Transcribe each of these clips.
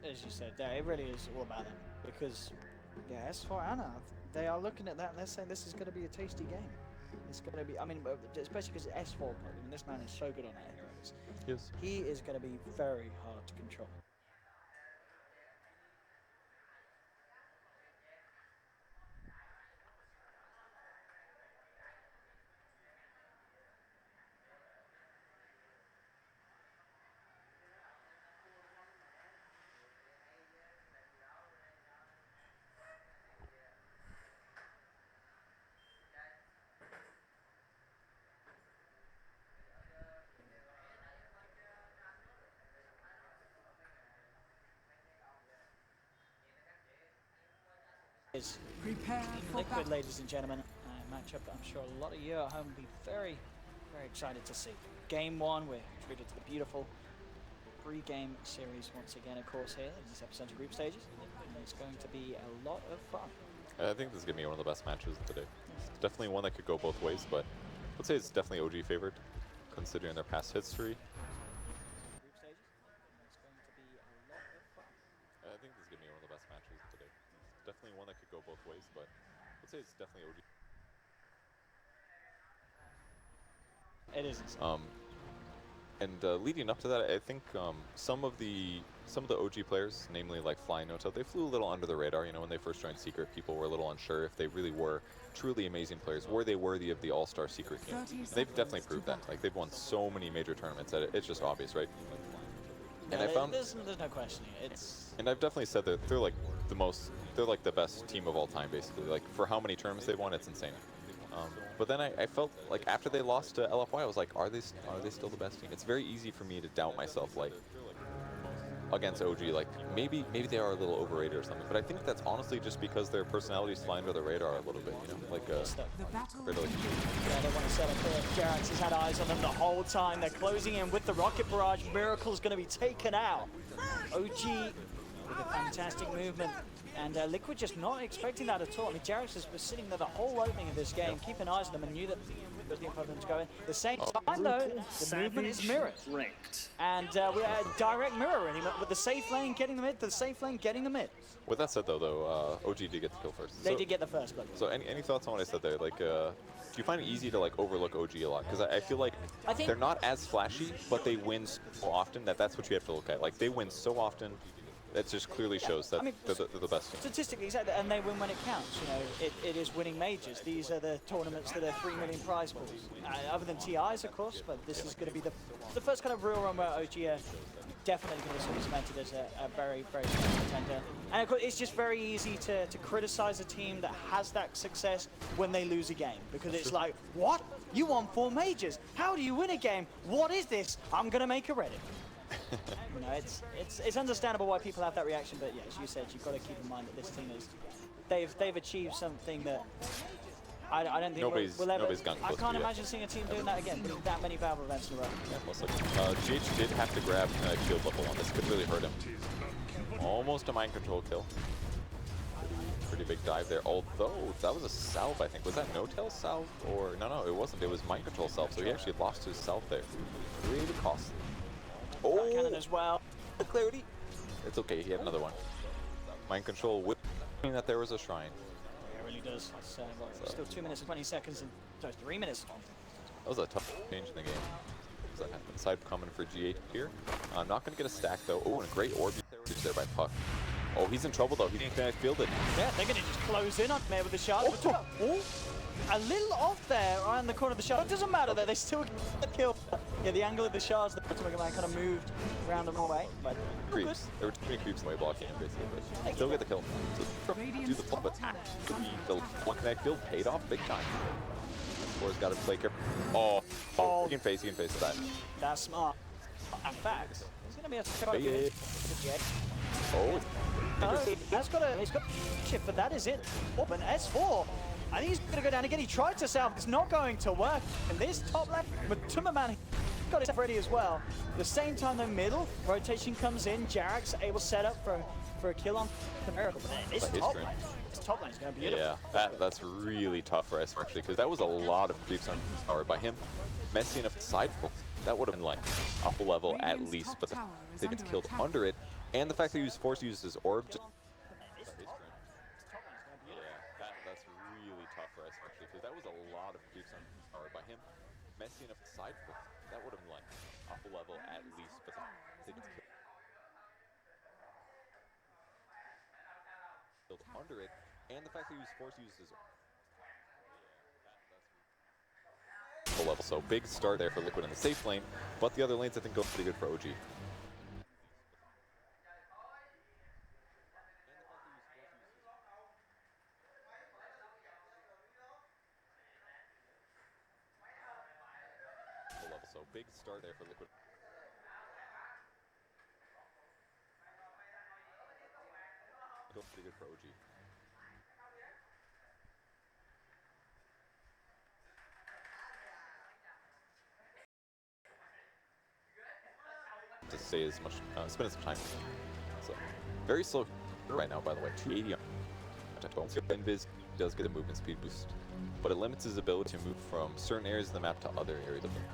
as you said, it really is all about them. Because, yeah, S4 Anna, they are looking at that and they're saying this is going to be a tasty game. It's going to be, I mean, especially because S4, I mean, this man is so good on air heroes. Yes. He is going to be very hard to control. Is Liquid, ladies and gentlemen, a matchup that I'm sure a lot of you at home will be very, very excited to see. Game one, we're treated to the beautiful pre-game series once again, of course, here in these Epicenter group stages, and it's going to be a lot of fun. I think this is going to be one of the best matches of the day. It's definitely one that could go both ways, but let's say it's definitely OG favored, considering their past history. Group stages, it's going to be a lot of fun. I think this is going to be one of the best matches of the day. It's definitely one that could go both ways, but let's say it's definitely OG. It is. And leading up to that, I think some of the OG players, namely like Fly and DOTA, they flew a little under the radar. You know, when they first joined Secret, people were a little unsure if they really were truly amazing players. Were they worthy of the All-Star Secret team? They've definitely proved that. Like, they've won so many major tournaments that it's just obvious, right? And I found there's no questioning it. And I've definitely said that they're like the best team of all time, basically. Like, for how many tournaments they've won, it's insane. But then I felt like after they lost to LFY, I was like, are they still the best team? It's very easy for me to doubt myself, like, against OG. Like, maybe they are a little overrated or something. But I think that's honestly just because their personalities fly under the radar a little bit, you know? Like, yeah, they want to set up here. Jarax has had eyes on them the whole time. They're closing in with the rocket barrage. Miracle's going to be taken out. OG with a fantastic movement. And Liquid just not expecting that at all. I mean, Jarax has been sitting there the whole opening of this game, keeping eyes on them, and knew that the opponent was going. At the same time, though, the movement is mirrored. And we had direct mirroring him with the safe lane getting the mid, the safe lane getting the mid. With that said, though, OG did get the kill first. They did get the first blood. So any thoughts on what I said there? Like, do you find it easy to, like, overlook OG a lot? Because I feel like they're not as flashy, but they win so often that's what you have to look at. Like, they win so often. That just clearly shows that they're the best team. Statistically, exactly, and they win when it counts. You know, it is winning majors. These are the tournaments that are 3 million prize pools. Other than TIs, of course, but this is going to be the first kind of real run where OG are definitely going to be cemented as a very, very strong contender. And of course, it's just very easy to criticize a team that has that success when they lose a game, because it's like, what? You won 4 majors. How do you win a game? What is this? I'm going to make a Reddit. You know, it's understandable why people have that reaction, but yeah, as you said, you've got to keep in mind that this team is they've achieved something that I don't think we'll ever. I can't imagine seeing a team doing that again, winning that many Valve events in a row. Yeah, most likely. GH did have to grab shield level 1. This could really hurt him. Almost a mind control kill. Pretty big dive there. Although that was a salve, I think. Was that no-tail salve or no? It wasn't. It was mind control salve. So he actually lost his salve there. Really costly. Oh, cannon as well. The clarity. It's okay. He had another one. Mind control with that there was a shrine. Yeah, it really does. It's, still 2 minutes and 20 seconds, and sorry, 3 minutes. That was a tough change in the game. Does that happen? Side coming for G8 here. Not going to get a stack though. Oh, and a great orb there by Puck. Oh, he's in trouble though. He didn't connect fielded. Yeah, they're going to just close in on there with the shot. Oh. A little off there around the corner of the shard. It doesn't matter though, they still get the kill. Yeah, the angle of the shards, the Ultimate Man kind of moved around the wrong way. But creeps. There were too many creeps in the way blocking him basically, but still get the kill. So do the flip attack. The one connect build paid off big time. Score's got to play careful. Oh, he can face that. That's smart. In fact, he's going to be able to try to get the jet. Oh, he's got chip, but that is it. Open S4. I think he's going to go down again. He tried to salve. It's not going to work. And this top left, Ultimate got it ready as well. At the same time, the middle rotation comes in. Jarax able to set up for a kill on the Miracle. This top lane is going to be beautiful. Yeah, that's really tough for us actually, because that was a lot of creeps on power by him. Messing up the side, that would have been like up a level at least, but they get killed under it. And the fact that he was forced to use his orb. This top lane's going to be beautiful. Yeah, that's really tough for us actually, because that was a lot of creeps on power by him. Messy enough side foot, that would have been like off a level at least, but they gets killed under it, and the fact that he was forced to use his level. So big start there for Liquid in the safe lane, but the other lanes I think go pretty good for OG. So big start there for Liquid. Go pretty good for OG. To say as much, spend some time. So very slow right now, by the way. 280 on Invis does get a movement speed boost, but it limits his ability to move from certain areas of the map to other areas of the map.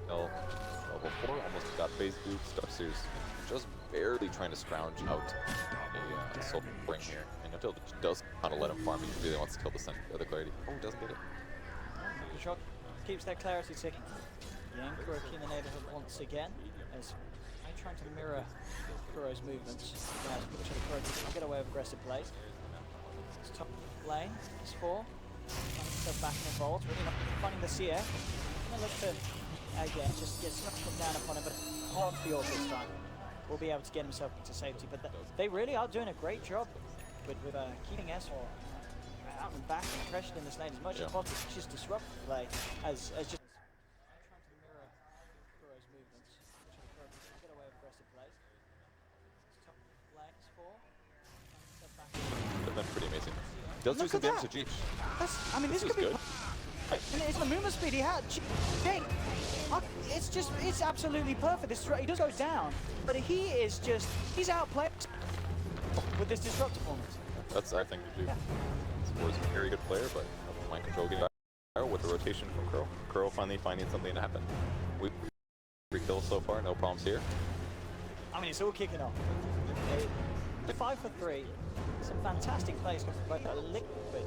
Level 4 almost got phase boost. Upstairs just barely trying to scrounge out a soul ring here, and until it does kind of let him farm, he really wants to kill the other clarity. Oh, he doesn't get it. Control keeps that clarity ticking. Young Kuroki in the neighborhood once again, as I'm trying to mirror Kuro's movements. Kuroki can get away with aggressive plays. It's top lane, it's 4. Trying to step back and involved, really not finding the CF. I'm going to look to, again, just get something down upon him, but hold the orb this time. Will be able to get himself into safety, but they really are doing a great job with keeping S4 out and back and pressured in this lane as much as possible. Just disrupt the play as just That's pretty amazing. Does do some damage to G. I mean, this could be good. It's the movement speed he had. It's absolutely perfect. He does go down, but he's outplayed with this disrupt performance. That's, I think, yeah. He's a very good player, but mind control getting better with the rotation from Crow. Crow finally finding something to happen. We 3 kills so far, no problems here. I mean, it's all kicking off. 5 for 3. Some fantastic plays from both Liquid.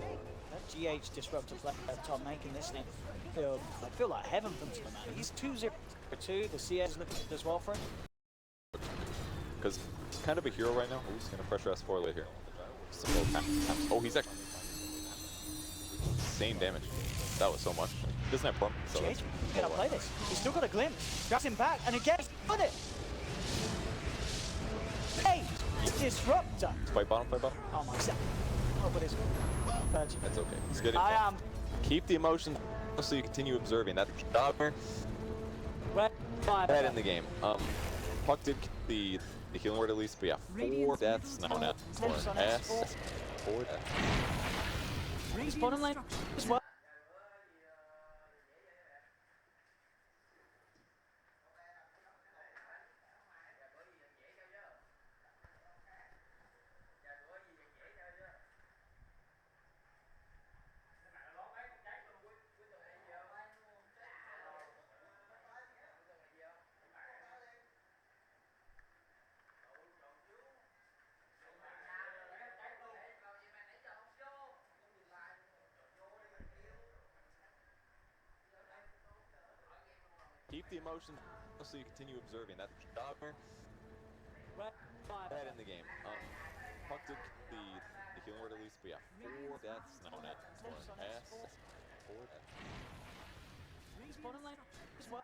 That GH disruptive play at top, making this name feel like heaven for him, man. He's 2-0-2. The CS is looking as well for him. Because he's kind of a hero right now. Oh, he's going to pressure S4 later here. Oh, he's actually same damage. That was so much. He doesn't have plumb. So GH, he's going to play this. He's still got a glimpse. Grabs him back, and again, he's got it. Hey! Disruptor. Fight bottom, fight bottom. Oh my god. Oh, but it's That's okay. He's getting Keep the emotions so you continue observing. That's the head in the game. Puck did the healing word at least, but yeah, 4 deaths now on S4. S. 4 deaths. Bottom lane as well. Keep the emotions so you continue observing. That's the head in the game. Puck did the healing word at least, but yeah, 4 deaths now on S4. S. 4 deaths. Bottom lane as well.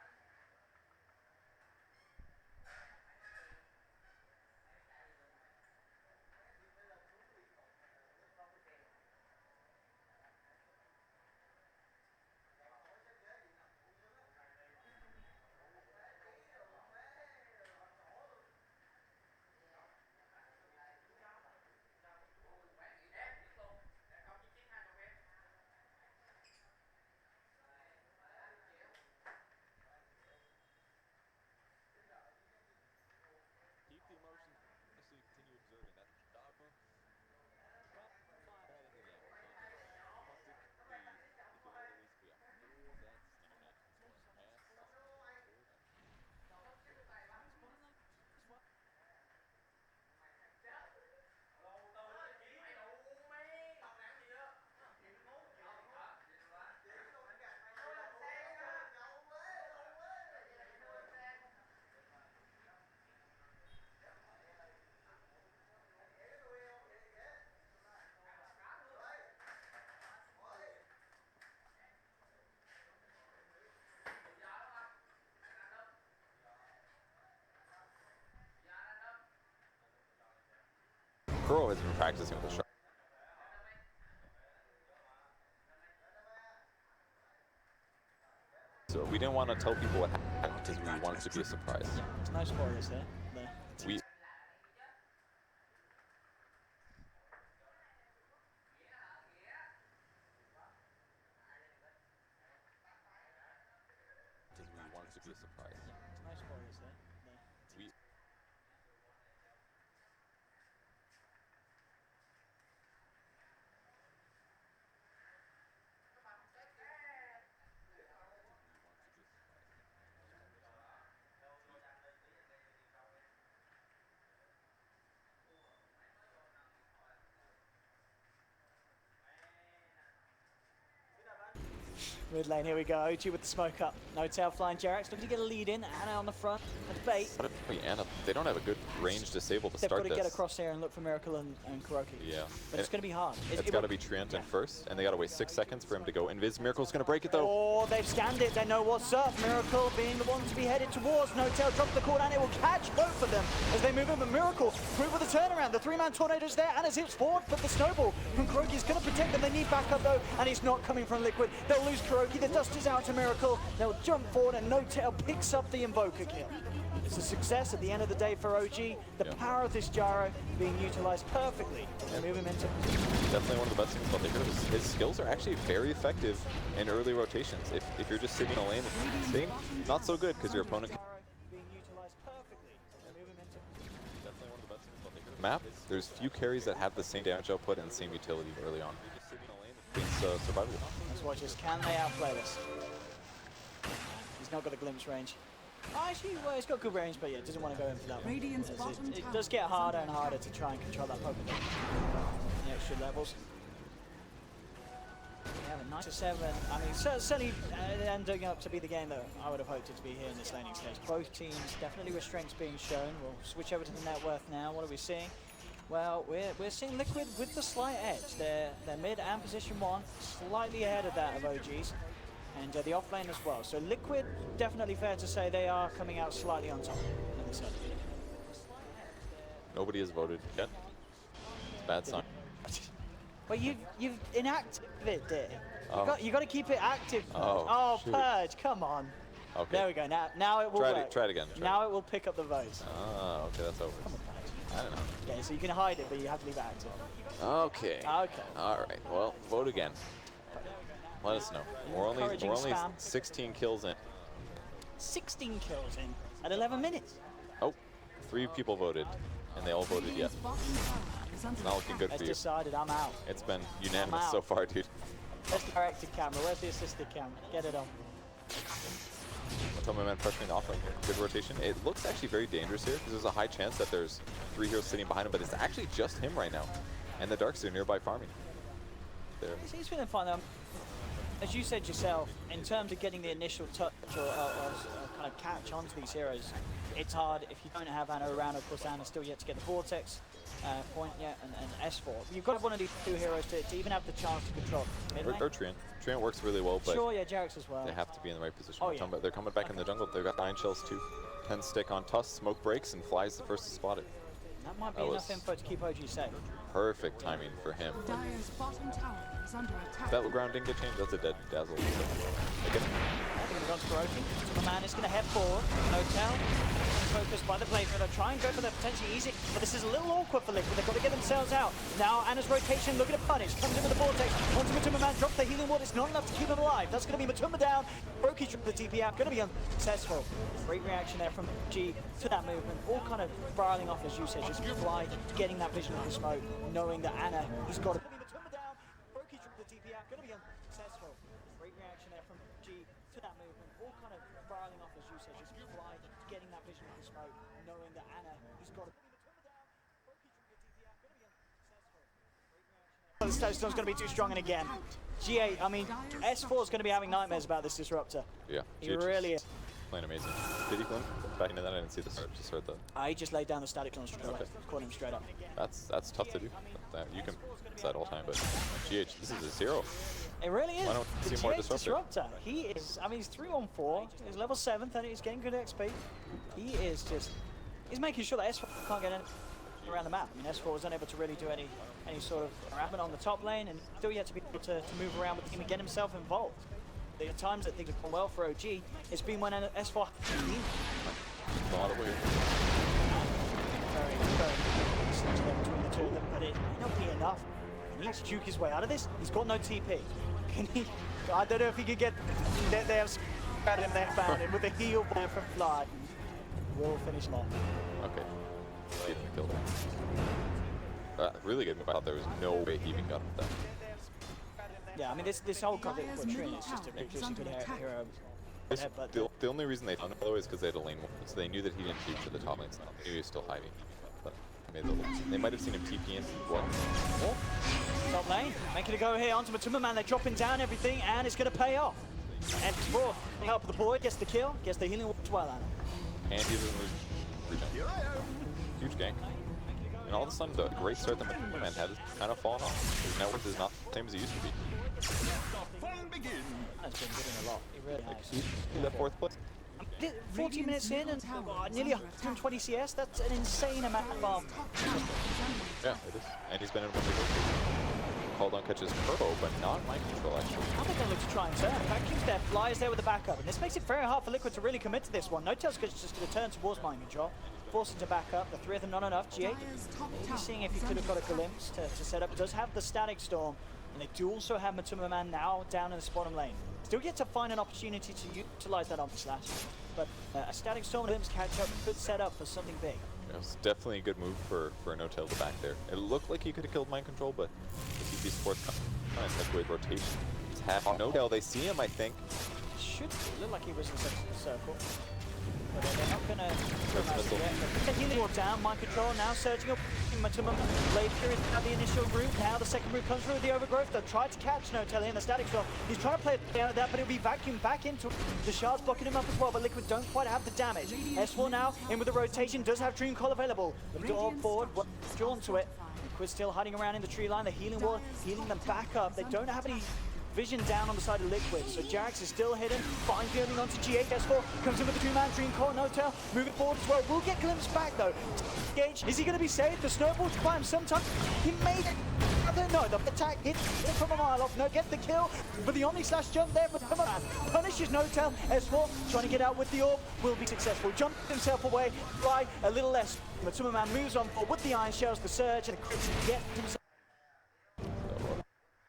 Kuro has been practicing with the shot. So we didn't want to tell people what happened because we wanted it to be a surprise. There's no spoilers there. We wanted it to be a surprise. No spoilers there. We Mid lane, here we go. OG with the smoke up. No tail flying. Jerax looking to get a lead in. Anna on the front. That's bait. Anna, they don't have a good range disable to They've start got to this. get across here and look for Miracle and Kuroki. Yeah. But it's going to be hard. It's got to be Treant in first, and they got to wait 6 seconds for him to go invis. Miracle's going to break it though. Oh, they've scanned it. They know what's up. Miracle being the one to be headed towards. No tail drop the cord, and it will catch both of them as they move in. But Miracle move with the turnaround. The three-man tornado's there. Anna's hips forward, but the snowball from Kuroki is going to protect them. They need backup though, and it's not coming from Liquid. They'll lose Kuroki. The dust is out to Miracle. They'll jump forward, and No Tail picks up the Invoker kill. It's a success at the end of the day for OG. The power of this gyro being utilized perfectly. They move him into... Definitely one of the best things about the hero is his skills are actually very effective in early rotations. If you're just sitting in a lane, staying not so good because your opponent can... being utilized perfectly. They move him into... Definitely one of the best things about the hero map. There's few carries that have the same damage output and the same utility early on. It's survivable. Let's watch this. Can they outplay this? He's not got a glimpse range. Oh, actually, well, he's got good range, but yeah, doesn't want to go in for that one. It does get harder and harder to try and control that Pokemon. The extra levels. Yeah, but 9-7. I mean, certainly ending up to be the game that I would have hoped it to be here in this laning stage. Both teams definitely with strengths being shown. We'll switch over to the net worth now. What are we seeing? Well, we're seeing Liquid with the slight edge. They're mid and position 1, slightly ahead of that of OG's. And the offlane as well. So Liquid, definitely fair to say they are coming out slightly on top. Nobody has voted yet. It's a bad sign. Well, you've inactive it, dear. Oh. You got to keep it active. Oh, shoot. Purge! Come on. Okay. There we go. Now it will work. Try it again. Now it will pick up the votes. Ah, okay, that's over. Come on, Purge. I don't know. Yeah, so you can hide it, but you have to leave it active. Okay. Okay. All right. Well, vote again. Let us know. We're only spam. 16 kills in. 16 kills in at 11 minutes. Oh, 3 people voted, and they all voted yes. It's not looking good for you. Decided. I'm out. It's been unanimous out. so far, dude. Where's the directed camera? Where's the assisted camera? Get it on. What's up, my man? Pressuring the offlane here. Good rotation. It looks actually very dangerous here because there's a high chance that there's 3 heroes sitting behind him, but it's actually just him right now, and the Darks are nearby farming. There. He's feeling fine though. As you said yourself, in terms of getting the initial touch or kind of catch onto these heroes, it's hard if you don't have Anna around. Of course, Anna's still yet to get the Vortex point yet, and S4. You've got one of these 2 heroes to even have the chance to control. Or Treant. Treant works really well, but sure, yeah, Jerax as well. they have to be in the right position. Oh, yeah. They're coming back in the jungle. They've got 9 shells too. 10 stick on Tusk, smoke breaks, and flies the first to spot it. That might be enough info to keep OG safe. Perfect timing for him. Dire's bottom tower is under attack. Battleground didn't get changed. That's a dead dazzle. Again. I think they're going to Kuroki. The man is going to head forward. No tell. Focused by the playthrough. They'll try and go for the potentially easy, but this is a little awkward for Liquid. They've got to get themselves out. Now Anna's rotation looking to punish. Comes in with the Vortex. Once Matuma man drops the healing ward. It's not enough to keep him alive. That's going to be Matuma down. Roki dropped the TP out. Going to be unsuccessful. Great reaction there from G to that movement. All kind of spiraling off, as you said. Just fly, getting that vision of the smoke, knowing that Anna, he's got to... Matuma down. Roki dropped the TP out. Going to be unsuccessful. Great reaction there from G to that movement. All kind of spiraling off, as you said. Just fly, getting that vision of the smoke, knowing that Anna, he's got to... The Stone's going to be too strong, and again, G8, I mean, S4 is going to be having nightmares about this Disruptor. Yeah. He really is. Playing amazing. Did he clone? Back into that, I didn't see this. Just heard the... He just laid down the static clone straight away. Caught him straight up. That's tough to do. You can say that all the time, but GH, this is a 0. It really is. Why don't we see more Disruptor? He is, I mean, he's 3 on 4. He's level 7th, and he's getting good XP. He is just, he's making sure that S4 can't get in. around the map. I mean, S4 was unable to really do any sort of ramming on the top lane, and still yet to be able to move around with the team and get himself involved. The times that things have gone well for OG, it's been when S4 A lot of weird. very between the two of them, but it may not be enough. He needs to juke his way out of this. He's got no TP. Can he? I don't know if he could get. They have found him. They found him with a heal there from Fly. Will finish him off. Okay. Didn't kill that. Really good move. I thought there was no way he even got with that. Yeah, I mean this whole cover for Trin is just a ridiculously good hero. Yeah, but The only reason they found him, by the way, is because they had a lane, so they knew that he didn't shoot to the top lane. So they knew he was still hiding. But they might have seen him TP in as well. top lane, making a go here onto Matuma. They're dropping down everything, and it's going to pay off. And Raw, help the boy, gets the kill, gets the healing as well. And he doesn't lose regen. Huge gank. And all of a sudden, the great start that Matuma had has kind of fallen off. His net worth is not the same as it used to be. That's been doing a lot. He really has. He's at 4th place. 14 minutes in and nearly 120 CS. That's an insane amount of farm. Yeah, it is. And he's been in one of the called on catches turbo, but not mind control actually. Now they're going to look to try and turn. Vacuum's there, Fly is there with the backup. And this makes it very hard for Liquid to really commit to this one. No-Tail's just going to turn towards mind control. Force it to back up. The three of them not enough. G8 maybe seeing if he could have got a glimpse to set up. Does have the static storm. And they do also have Matuma Man now down in the bottom lane. Still yet to find an opportunity to utilize that on slash. But a static storm and glimpse catch up could set up for something big. It was definitely a good move for No-Tail to back there. It looked like he could have killed mind control, but the TP support's kind of Liquid rotation. It's half on No-Tail. They see him, I think. Should look like he was in the circle. But they're not going to yet. They're healing all down, mind control now surging up. Matuma Blade Fury is now the initial route. Now the second route comes through with the overgrowth. They'll try to catch No-Tail in the static storm. He's trying to play it down at that, but it'll be vacuumed back into the shards blocking him up as well. But Liquid don't quite have the damage. S4 now in with the rotation, does have Dream Call available. The door forward, drawn to it. Liquid still hiding around in the tree line. The healing wall, healing them back up. They don't have any vision down on the side of Liquid, so Jax is still hidden, fine feeling onto G8, S4 comes in with the two-man Dream Core, No-Tail moving forward as well, will get glimpsed back though. Gage, is he going to be saved? The snowball to climb sometime, he made it, I don't know, the attack hit from a mile off, no, get the kill, but the Omni Slash jump there, but come on, punishes No-Tail, S4 trying to get out with the orb, will be successful, jumps himself away, Fly a little less, Matuma Man moves on forward with the Iron Shells, the surge, and gets himself.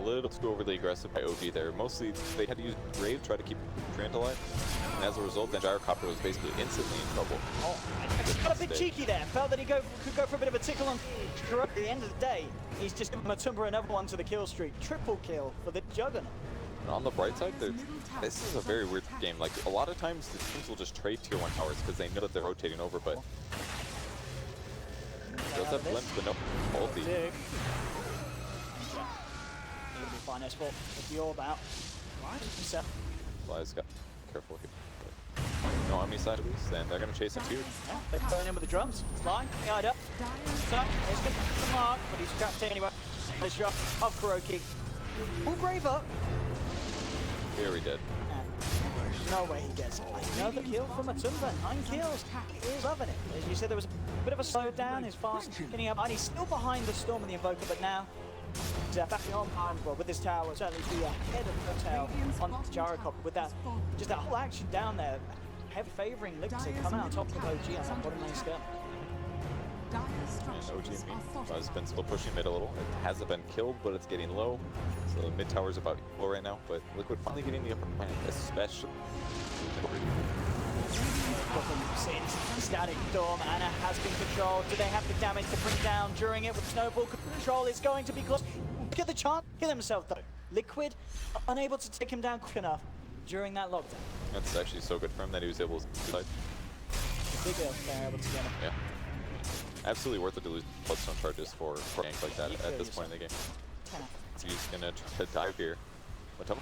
A little too overly aggressive by OG there. Mostly they had to use Brave to try to keep Trant alive. And as a result, then Gyrocopter was basically instantly in trouble. Oh, got a bit cheeky there. Felt that he could go for a bit of a tickle on at the end of the day. He's just given Matuma another one to the kill streak. Triple kill for the Juggernaut. And on the bright side, this is a very weird game. Like, a lot of times the teams will just trade tier 1 towers because they know that they're rotating over, but does have glimpse, but no ulti. Fine S4 with the orb out. Right, so. Fly's got careful here. But no Omni Slash loose, and they're gonna chase him too. Yeah, they're going in with the drums. Fly, guide up. So, he's going to the mark, but he's trapped anyway. Nice drop of Kuroki. All Brave up. Very dead. And no way he gets it. Another kill from Matuma. 9 kills. He is loving it. As you said, there was a bit of a slowdown. He's fast getting up, and he's still behind the Storm and the Invoker, but now back on well, with this tower, certainly be ahead of the tail on Gyrocopter with that, just that whole action down there, heavy favouring Liquid to come out on top of OG on that bottom lane skirt. And OG has been still pushing mid a little. It hasn't been killed, but it's getting low. So the mid tower's about low right now, but Liquid finally getting the upper hand, especially. Static Storm, Anna has been controlled. Do they have the damage to bring down during it with Snowball control? It's going to be close. Get the chance to kill himself though. Liquid unable to take him down quick enough during that lockdown. That's actually so good for him that he was able to decide. Big deal, they're able to get him. Yeah. Absolutely worth it to lose Bloodstone charges for a gank like that at this point in the game. So he's gonna try to dive here. But it's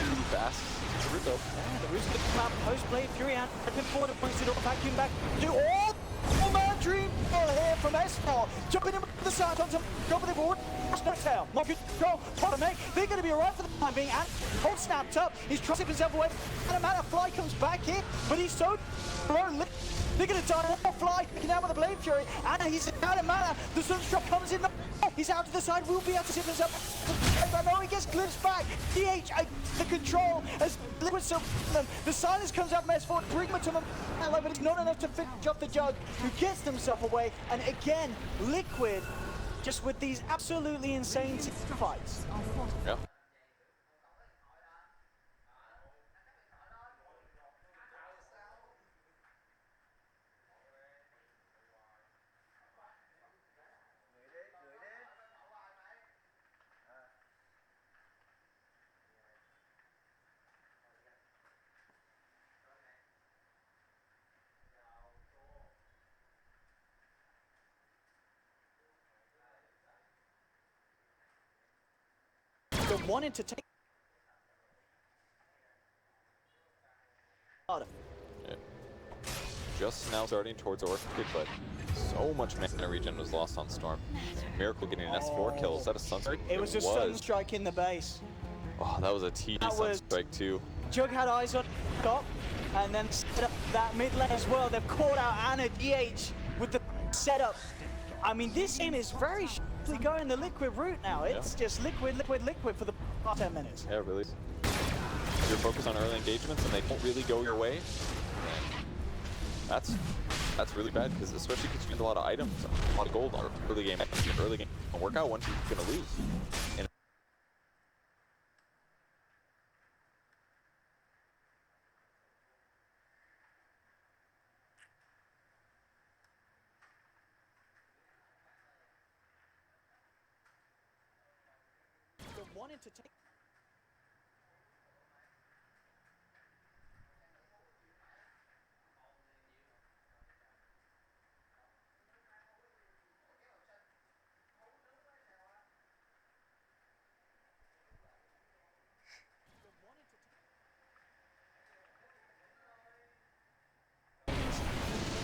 really fast. It's a Ruto. Yeah, the Ruto's gonna come out post Blade Fury out. Looking forward, points it up, vacuum back. Do all man dream here from S4. Jumping in with the side on top of the board. No-Tail, not good control. Make. They're going to be alright for the time being. And hold snapped up. He's trying to tip himself away. And a matter Fly comes back here, but he's so thrown. They're going to die. They'll fly. Now with the Blade Fury. And he's out of mana. The Sunstruck comes in. He's out to the side. Will be able to zip himself. But no, he gets glimpsed back. DH, the control as Liquid still them. The silence comes out from S4 to bring him to them. But it's not enough to finish off the Jug, who gets himself away. And again, Liquid just with these absolutely insane fights. Yeah. They're wanting to take Yeah. Just now starting towards Orchid, but so much mana regen was lost on Storm. Miracle getting an S4 kill. Is that a Sunstrike? It was a Sunstrike in the base. Oh, that was a TD Sunstrike too. Jug had eyes on top, and then set up that mid lane as well. They've caught out Anna DH with the setup. I mean, this game is very going the Liquid route now. It's just liquid for the past 10 minutes. Yeah, really. You're focused on early engagements and they don't really go your way. That's really bad, because especially because you spend a lot of items, a lot of gold on early game. Early game will work out once you're gonna lose. And Wanted to take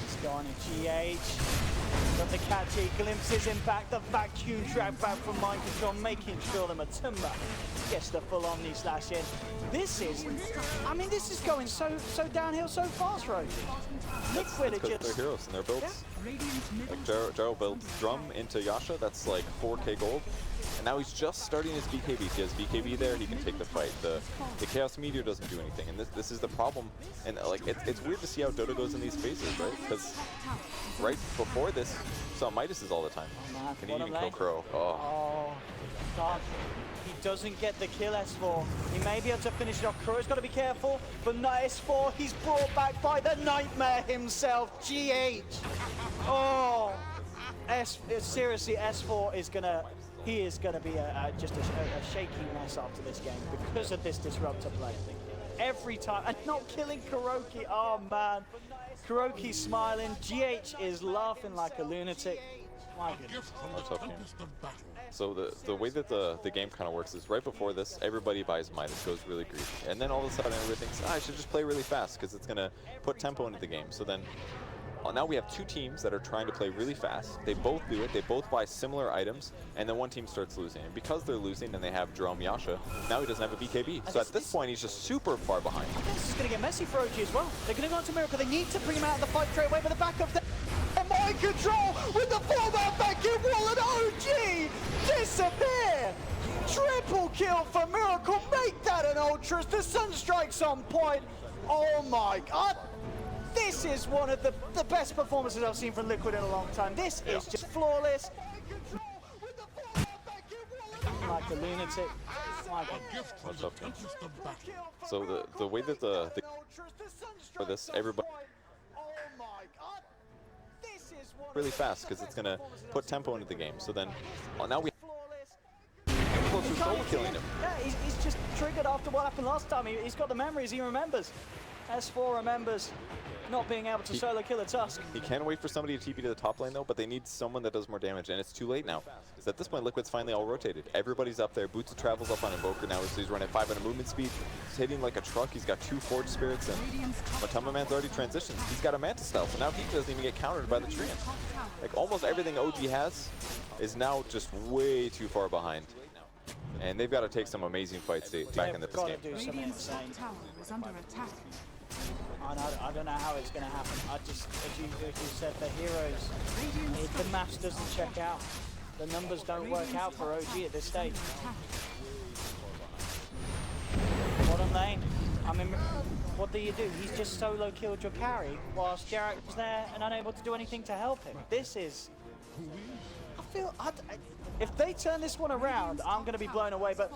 it's gone in GH. Got the catchy glimpses in back, the vacuum drag back from Mind Control, making sure the Matumba gets the full Omni Slash in. This is, I mean, this is going so downhill so fast, Roach. Liquid are just... they're heroes and their builds. Like Jaro builds Drum into Yasha, that's like 4k gold. And now he's just starting his BKB. If he has BKB there, he can take the fight. The Chaos Meteor doesn't do anything, and this is the problem. And like it's weird to see how Dota goes in these phases, right? Because right before this, saw Midas all the time. Can he even kill Crow? Oh, God. He doesn't get the kill, S4. He may be able to finish it off. Crow's got to be careful, but not S4. He's brought back by the Nightmare himself, GH. Oh, seriously, S4 is gonna. He is going to be just a shaky mess after this game because of this disruptor play. Every time, and not killing Kuroki, oh man. Kuroki's smiling, GH is laughing like a lunatic. My goodness. So the way that the game kind of works is right before this, everybody buys Midas, goes really greedy. And then all of a sudden everybody thinks, I should just play really fast because it's going to put tempo into the game. So then now we have two teams that are trying to play really fast. They both do it. They both buy similar items, and then one team starts losing. And because they're losing and they have Jerome Yasha, now he doesn't have a BKB. So at this point, he's just super far behind. This is going to get messy for OG as well. They're going to go on to Miracle. They need to bring him out of the fight straight away, but the backup there. Mind Control with the 4-man back-in wall, and OG disappear. Triple kill for Miracle. Make that an Ultras. The Sunstrike's on point. Oh my God. This is one of the best performances I've seen from Liquid in a long time. This is just flawless. Like a lunatic. What's up, man? So the way that for this, everybody really fast because it's gonna put tempo into the game. So then now we close to solo killing him. Yeah, he's just triggered after what happened last time. He's got the memories. He remembers. S4 remembers not being able to solo kill a Tusk. He can wait for somebody to TP to the top lane though, but they need someone that does more damage, and it's too late now. Because at this point, Liquid's finally all rotated. Everybody's up there. Boots of Travel's up on Invoker now, so he's running 500 movement speed. He's hitting like a truck. He's got 2 Forge Spirits, and Matuma Man's already transitioned. He's got a Mantis style, so now he doesn't even get countered by the Treant. Like almost everything OG has is now just way too far behind. And they've got to take some amazing fights back into this game. Radiant's top tower is under attack. I don't know how it's going to happen. I just, as you said, the heroes, the maths doesn't check out. The numbers don't work out for OG at this stage. Bottom lane, I mean, what do? He's just solo killed your carry whilst Jarek was there and unable to do anything to help him. This is, if they turn this one around, I'm going to be blown away. But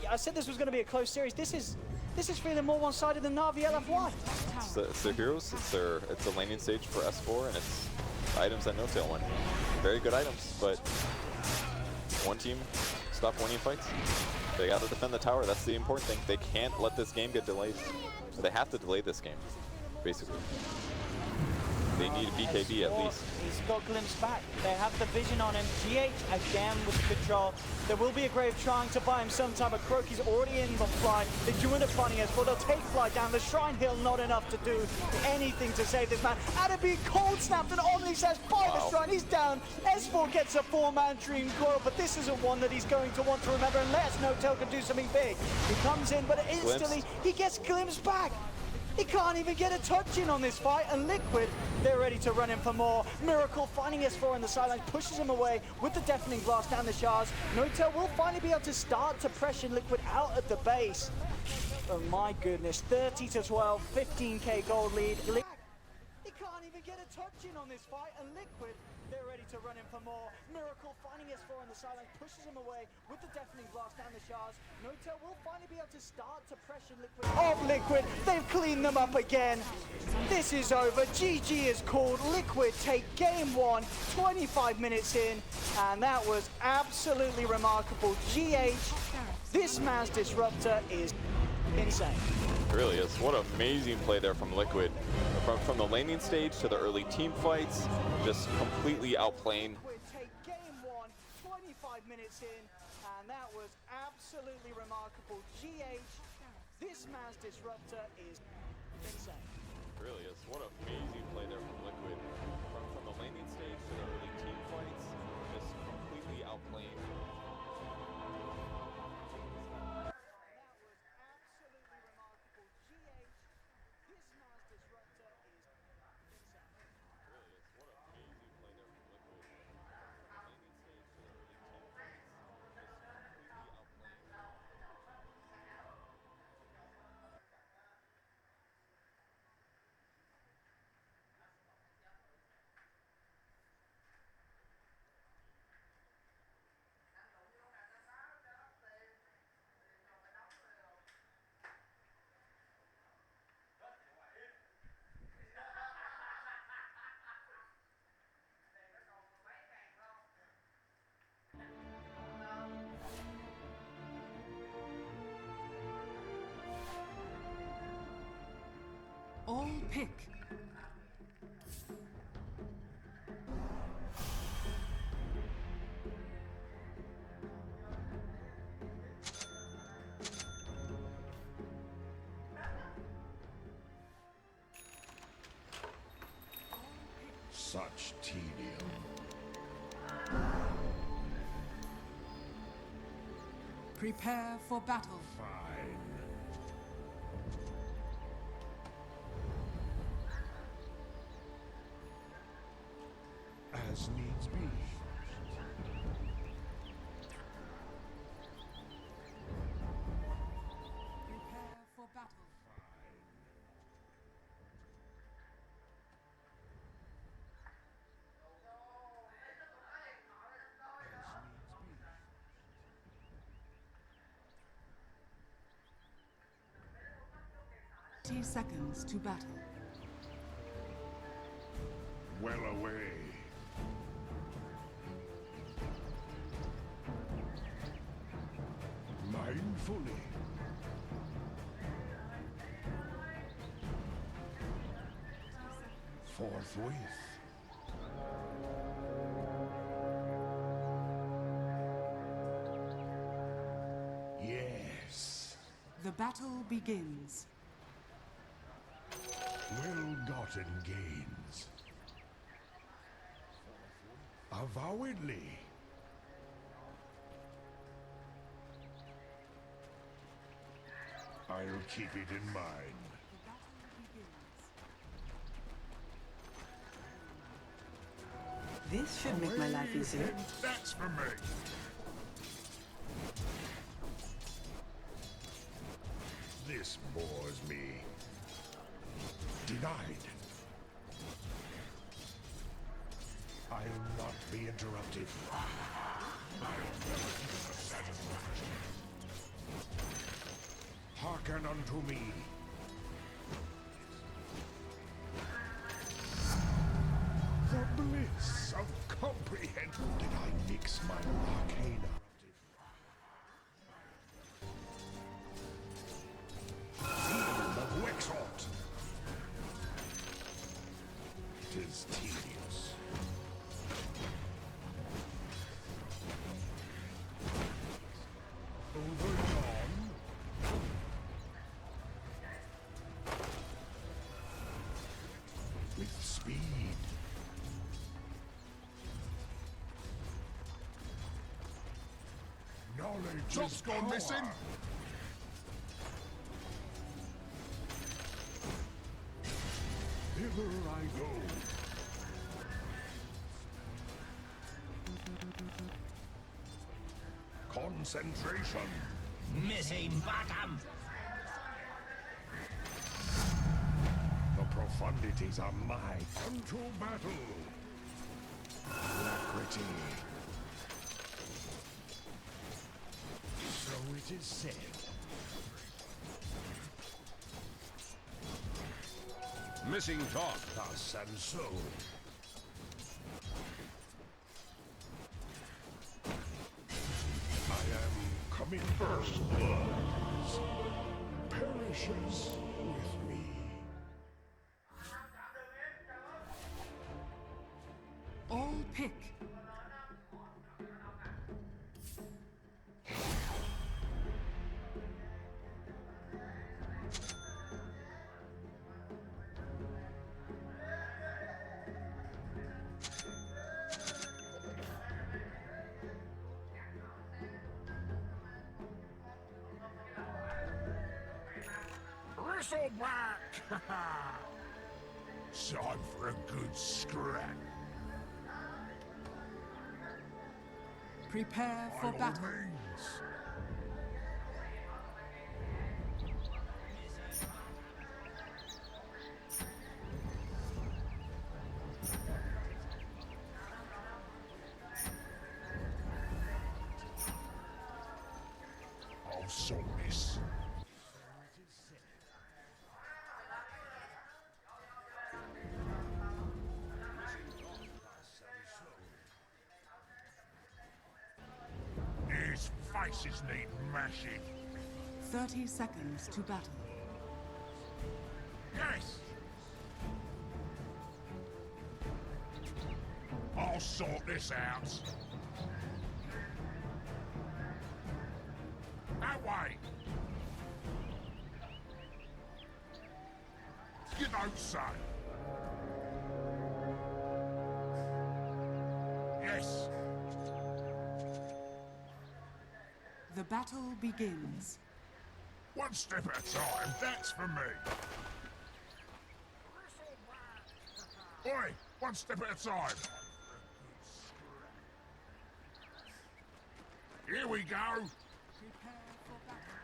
I said this was going to be a close series. This is feeling more one-sided than Na'Vi LFY. It's their heroes. It's the laning stage for S4, and it's items that No-Tail won. Very good items, but one team stopped winning fights. They got to defend the tower. That's the important thing. They can't let this game get delayed. So they have to delay this game, basically. They need BKB at least. He's got glimpse back. They have the vision on him. GH again with the control. There will be a Grave trying to buy him some time, but Croaky's already in the fly. They're doing the funny as well. They'll take fly down. The Shrine Hill not enough to do anything to save this man. Adabi cold snapped and Omni says by the Shrine. He's down. S4 gets a 4-man Dream Coil, but this isn't one that he's going to want to remember unless No-Tail can do something big. He comes in, but instantly he gets glimpse back. He can't even get a touch in on this fight, and Liquid, they're ready to run in for more. Miracle finding S4 in the sidelines, pushes him away with the Deafening Blast down the shards. No-Tail will finally be able to start to pressure Liquid out at the base. Oh my goodness, 30-12, 15k gold lead. He can't even get a touch in on this fight, and Liquid, they're ready to run in for more. Miracle finding S4 in the sidelines, pushes him away with the Deafening Blast down the shards. No-Tail will finally be able to start to pressure Liquid. Of Liquid, they've cleaned them up again. This is over. GG is called. Liquid take game 1, 25 minutes in, and that was absolutely remarkable. GH, this man's disruptor is insane. It really is. What an amazing play there from Liquid. From the laning stage to the early team fights, just completely outplaying. Liquid take game 1, 25 minutes in, and that was absolutely remarkable. GH, this man's disruptor is insane. It really is. What an amazing play there from Liquid. From the laning stage to the early team fights, just completely outplaying. All pick. Such tedium. Prepare for battle. Fine. As needs be. Prepare for battle. Seconds to battle. Well away. Mindfully. Forthwith. Yes. The battle begins. Well-gotten gains. Avowedly. I'll keep it in mind. The battle begins. This should make my life easier. That's for me. This bores me. Denied. I'll not be interrupted. Hearken unto me. The bliss of comprehend. Did I mix my arcana? Field of Wexhort. 'Tis tedious. Over yon. With speed. Knowledge Job's is gone power. missing. Hither I go. Concentration. Missing bottom. The profundities are mine. Unto battle. Alacrity. So it is said. Missing top. Thus and so. I am coming first. Perishes with me. All pick. Bristleback! Time for a good scrap. Prepare By for all battle. means. I'll sort this. These faces need mashing. 30 seconds to battle. Yes! I'll sort this out. That way! You don't say. Yes! The battle begins. One step at a time, that's for me. Oi, one step at a time. Here we go. Prepare for battle.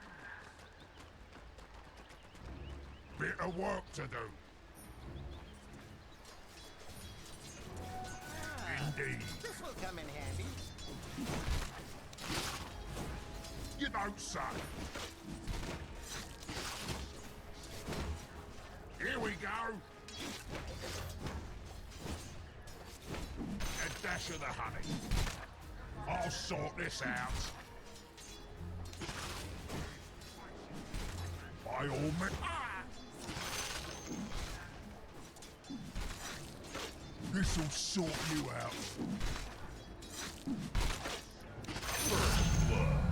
Bit of work to do. Indeed. This will come in handy. You don't say. Here we go. A dash of the honey. I'll sort this out. By all means. Ah! This'll sort you out. First blood.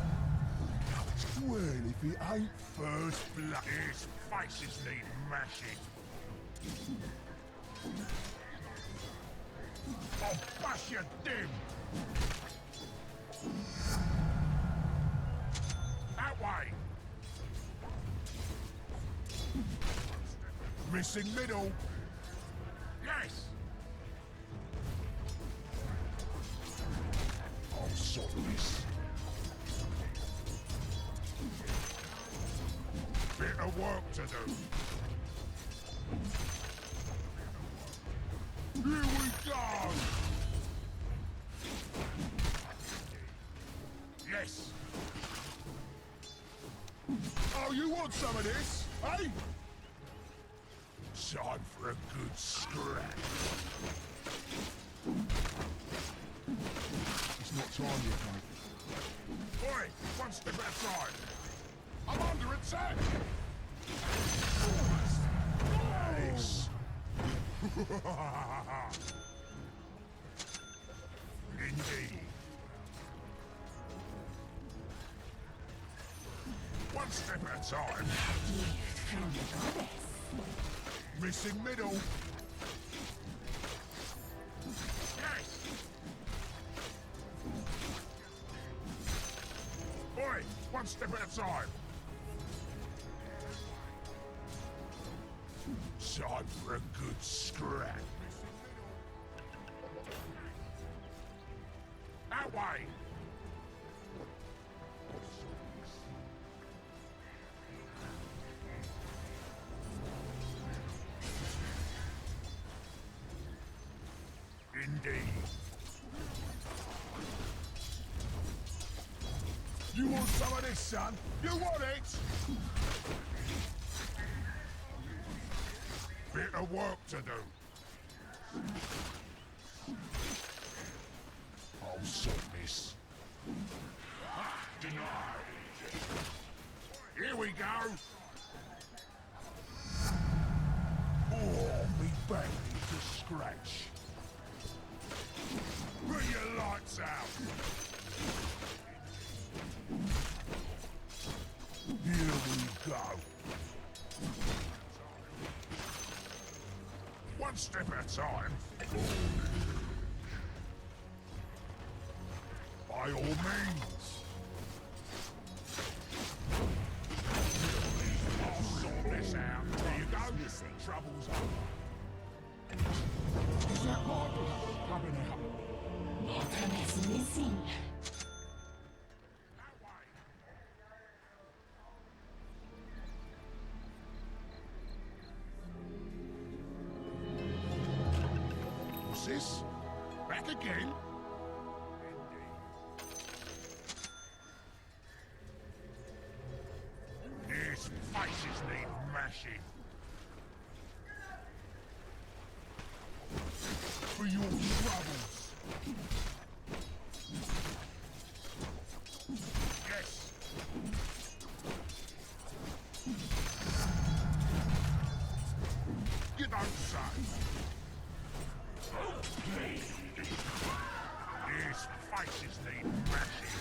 Well, if it ain't first blood. His faces need mashing. I'll bash you dim. That way. Missing middle. Yes. Bit of work to do. Here we go! Yes! Oh, you want some of this, eh? Time for a good scrap. It's not time yet, mate. Oi! One step outside! I'm under attack! Nice! Indeed. One step at a time. Missing middle. Yes! Oi! One step at a time. Time for a good scrap. That way! Indeed. You want some of this, son? You want it? Bit of work to do. I'll sort this. Ah, denied. Here we go. Oh, me back needs a scratch. Put your lights out. Here we go. One step at a time. By all means. I'll sort this out. There you go. Trouble's over. Is that my blood coming out? Is missing. That way. What's this? Back again? These faces need mashing. For your troubles. Yes. You don't say. These faces need mashing.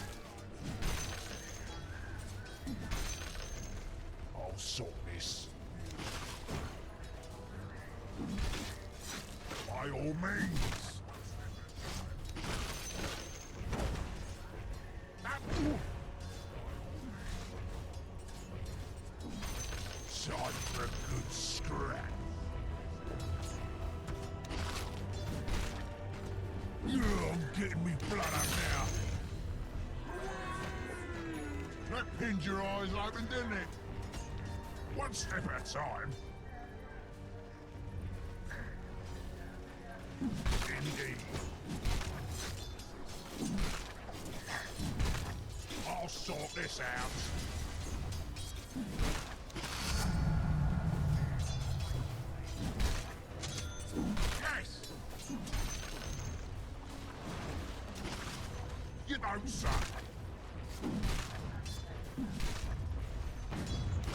I'll sort this. By all means. Time for a good scrap. I'm getting me blood up now. That pinned your eyes open, didn't it? One step at a time. Indeed. I'll sort this out. Yes! You don't say.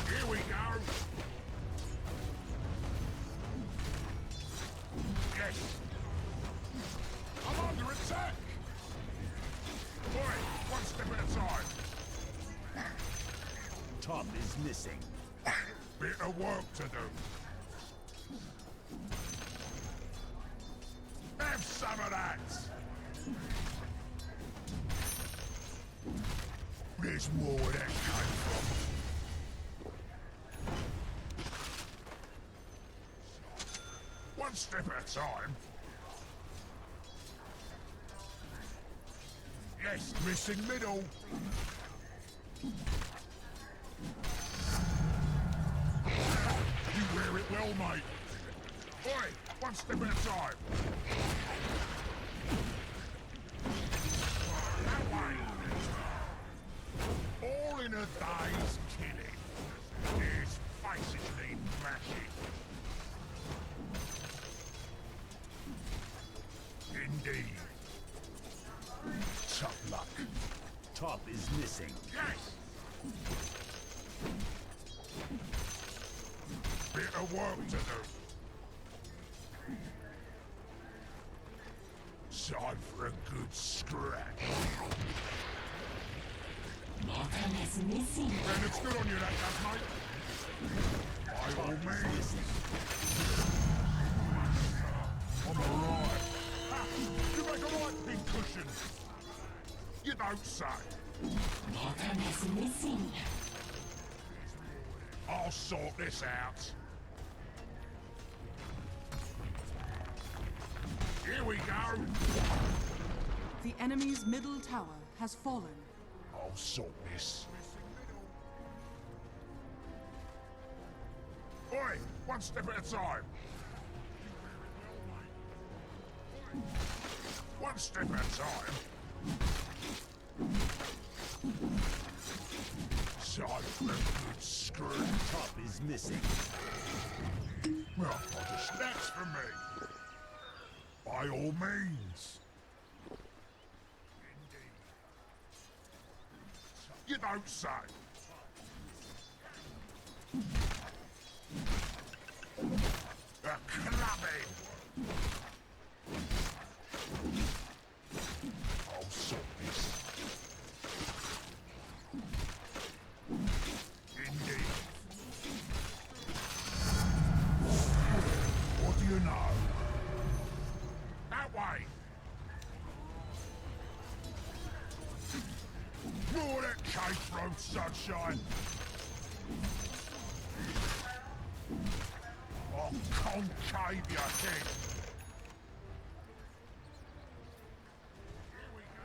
Here we go. Yes. I'm under attack. Boy, one step at a time. Top is missing. Bit of work to do. Have some of that. There's more where that came from. One step at a time. Yes, missing middle. Fare it well, mate. Oi, one step at a time. That way. All in a day's killing. His faces need mashing. Indeed. Tough luck. Top is missing. Yes! Bit of work to do. Time for a good scratch. Bottom is missing. Then it's good on you, that does, mate. By all means. I'm alright. You make a right big cushion. You don't say. Bottom is missing. I'll sort this out. Here we go. The enemy's middle tower has fallen. I'll sort this. Oi, one step at a time. One step at a time. Time for a good screw. Top is missing. Well, that's for me. By all means. You don't say. A clubbing. I'll sort this. Indeed. What do you know? That way. Roar that cake road, sunshine. I'll concave your head.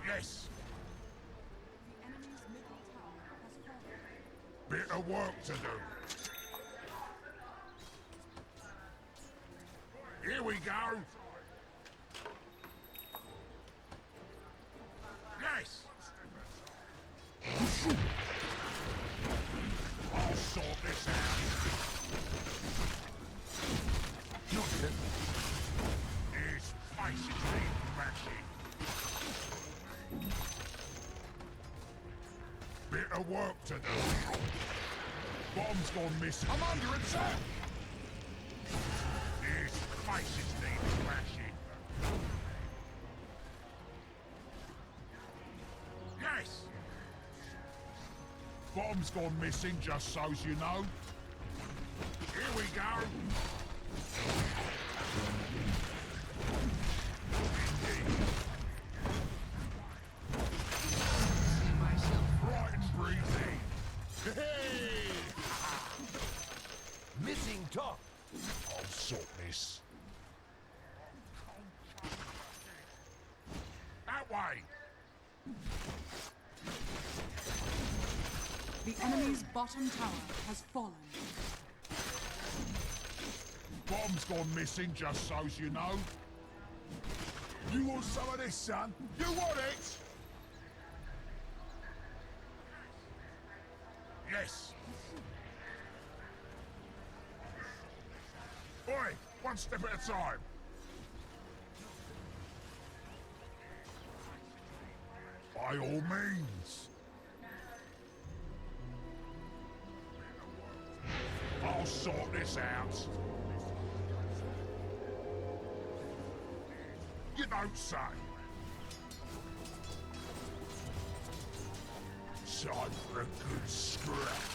Yes. The enemy's middle tower has fallen. Bit of work to do. Here we go. Yes. I'll sort this out. Not yet. His face is being mashing. Bit of work to do. Bomb's gone missing. I'm under attack. His face is needing mashing. Yes. Bomb's gone missing, just so's you know. Here we go. Indeed. Bright and breezy. Hey! Missing top. I'll sort this. That way. The enemy's bottom tower has fallen. Bomb's gone missing, just so's you know. You want some of this, son? You want it? Yes. Oi, one step at a time. By all means. I'll sort this out. You don't say. Time for a good scrap.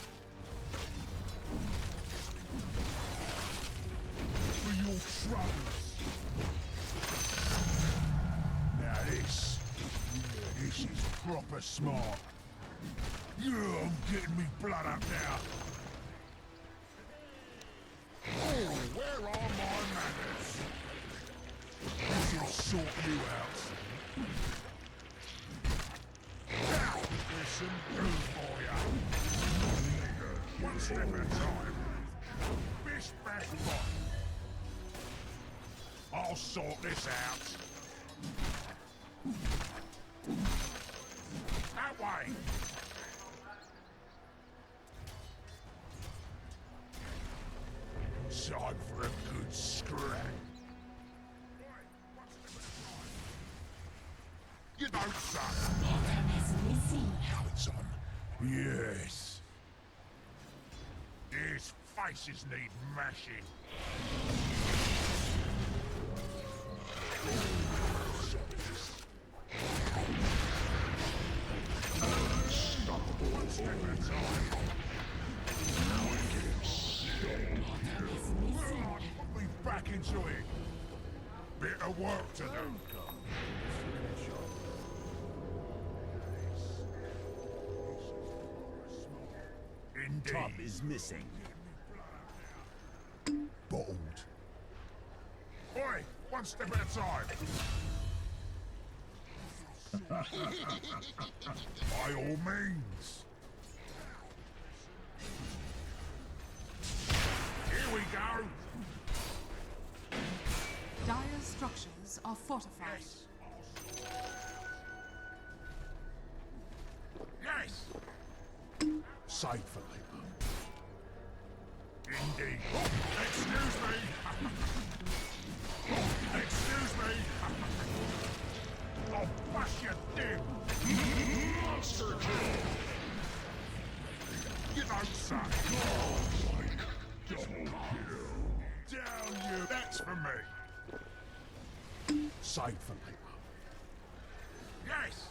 For your troubles. Now this is proper smart. Yeah, I'm getting me blood up now. Oh, where are my manners? This'll sort you out. Now, there's some food for ya. One step at a time. Bit this back right. I'll sort this out. That way. Time for a good scrap. You don't say. Bottom is missing. Now it's on. Yes. His faces need mashing. One step at a time. Put me back into it. Bit of work to do. Indeed. Top is missing. Bold. Oi, one step at a time. By all means. Here we go. Dire structures are fortified. Yes. Save for later. Indeed. Excuse me. Excuse me. I'll bust your dim. Monster kill. You don't say. Double kill. Down you. That's for me. Save for later. Yes.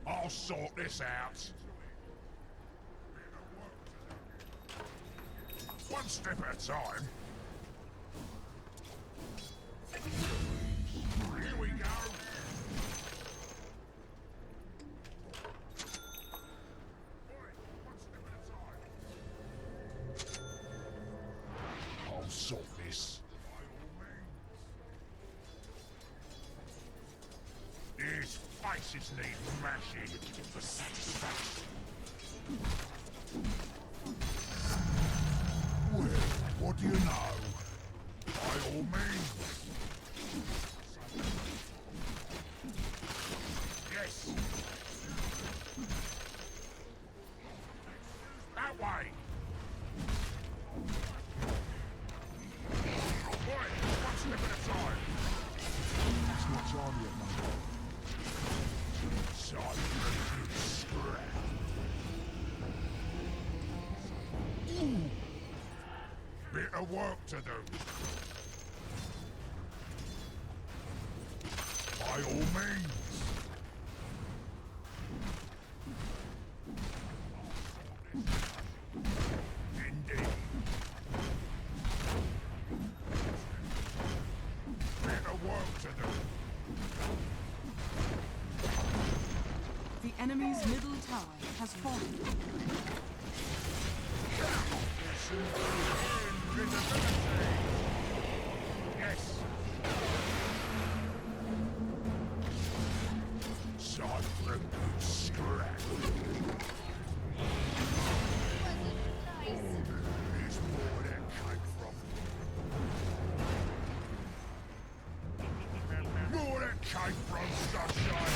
I'll sort this out. One step at a time. Here we go. I'll sort this. His faces need mashing for satisfaction. Well, what do you know? By all means. Yes. That way. Right, one step at a time. That's not time yet, my boy. Time for a good scrap. Bit of work to do. By all means. Indeed. Bit of work to do. The enemy's middle tower has fallen. Invisibility. Yes. Time for a good scrap. Here's more where that came from. More where that came from, sunshine.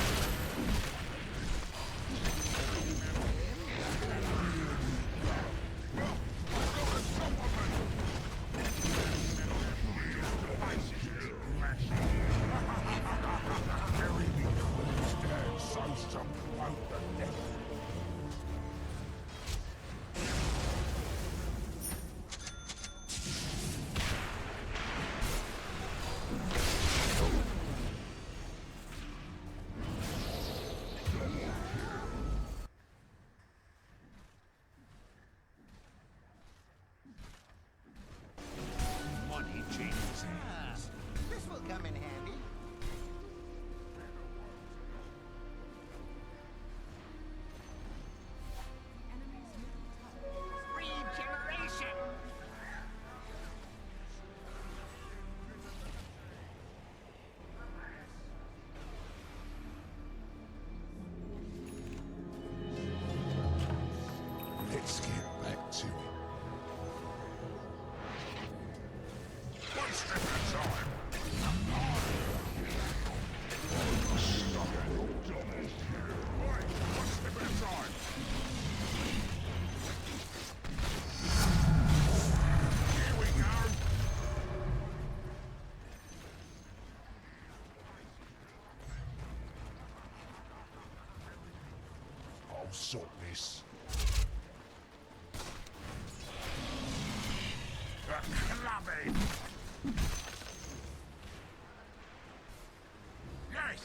I'll sort this. The clubbing! Yes!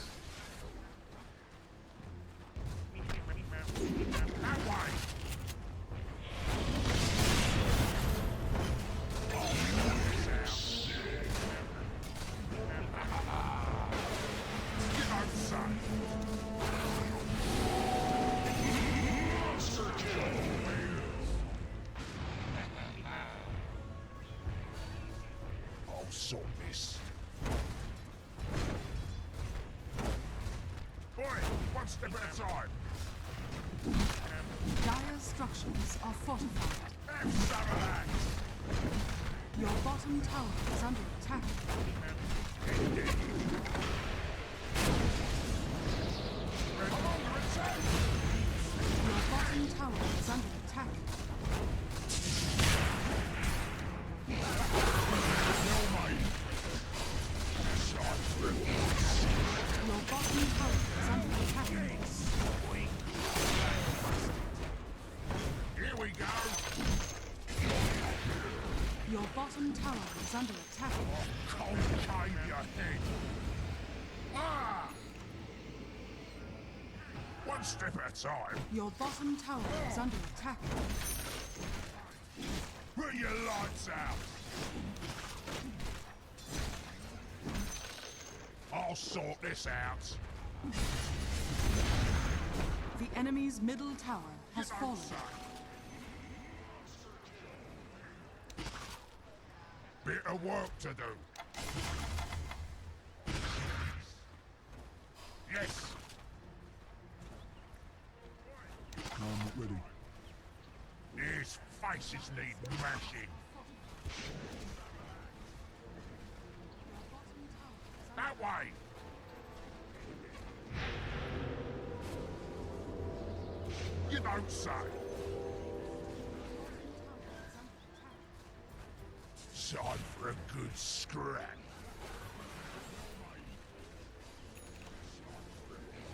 That way! You don't say. I'll sort this. Boy, one step at a time. Dire structures are fortified. Have some of that. Your bottom tower is under attack. I'm under attack. Your bottom tower is under attack. Your bottom tower is under attack. Here we go. Your bottom tower is under attack. Concave your head. Ah! One step at a time. Your bottom tower is under attack. Put your lights out. I'll sort this out. The enemy's middle tower has You don't fallen. say. Bit of work to do. Yes. No, I'm not ready. These faces need mashing. That way. You don't say. Time for a good scrap.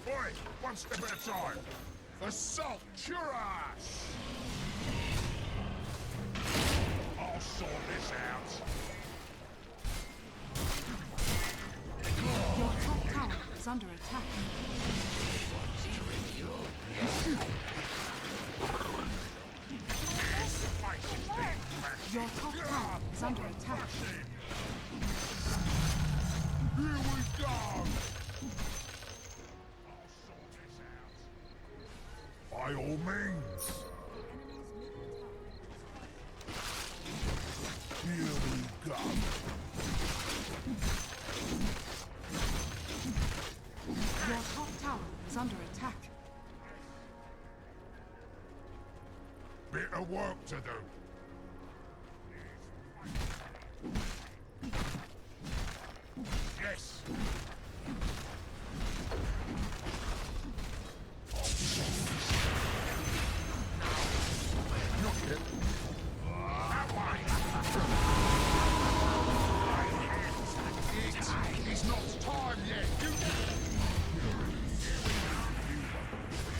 Boy, one step at a time. Assault your ass! I'll sort this out. Your top tower is under attack. Your top tower is under attack. Here we go! By all means. Here we go. Your top tower is under attack. Bit of work to do. Yes. Not yet. That way. It's not time yet. You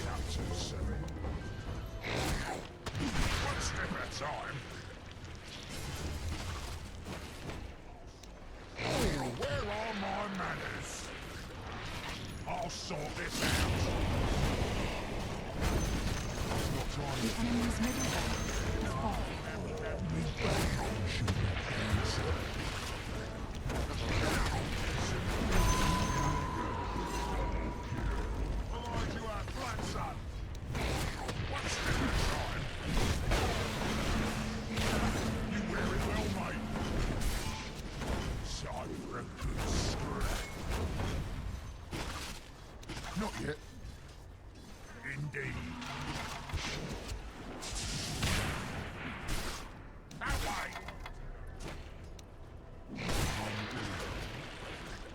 up to 7. One step at a time. Oh, where are my manners? I'll sort this out. Not time. The enemy's middle tower has fallen. Allied you out flat, son. One step at a time. You wear it well, mate. Time for a good scrap. Not yet. Indeed. That way.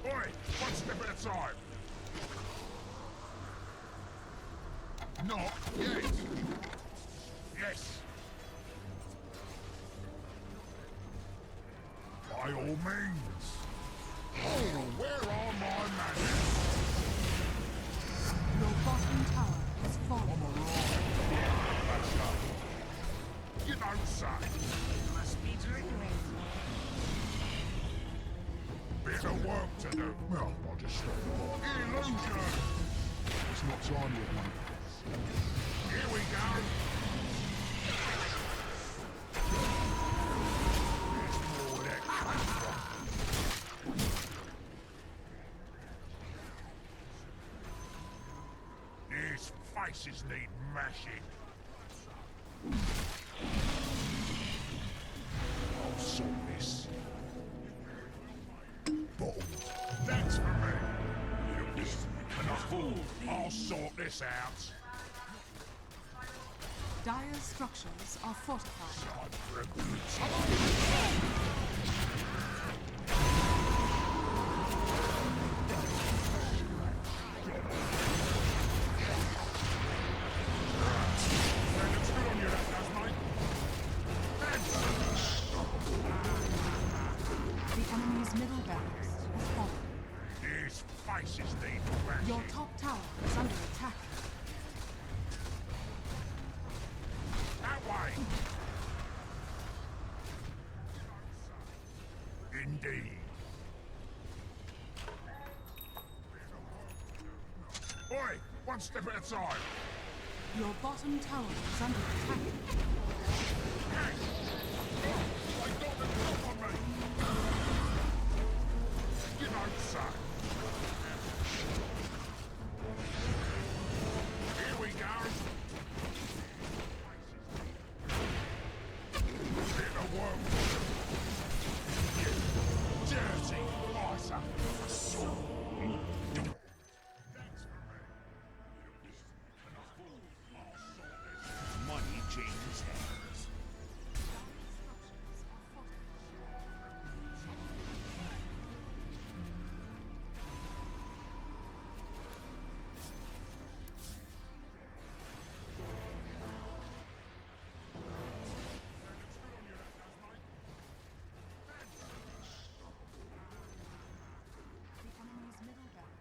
Boy, one step at a time. Not yet. Yes. By all means. Oh, where are my manners? Your bottom tower has fallen. You don't say. Must be triggering. Bit of work to do. Well, I'll just stop the ball. Illusion! It's not time yet, mate. Here we go. There's more where that comes from. These faces need mashing. I'll sort this. Bottled. That's for me. I'll sort this out. Dire structures are fortified. The enemy's middle barracks has fallen. These faces need Your mashing. top tower is under attack. That way. Indeed. Oi, one step at a time. Your bottom tower is under attack. Hey! They got the drop on me. You don't say. Here we go. Bit of work. You dirty miser. Money changes hands. The enemy's middle barracks.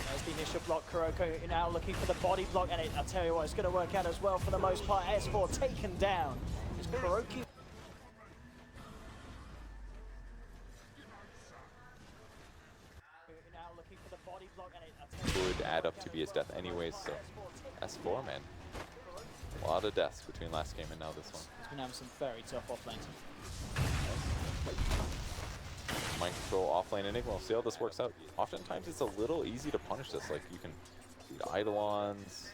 There's the initial block. Kuroko now looking for the body block, and I'll tell you what, it's going to work out as well for the most part. S4 taken down. It's Kuroki. Now looking for the body block, and I'll tell you Would add up to be his death anyways, so S4, man. A lot of deaths between last game and now this one. He's been having some very tough offlanes. Mind control offlane Enigma. We'll see how this works out. Oftentimes it's a little easy to punish this. Like you can lead Eidolons.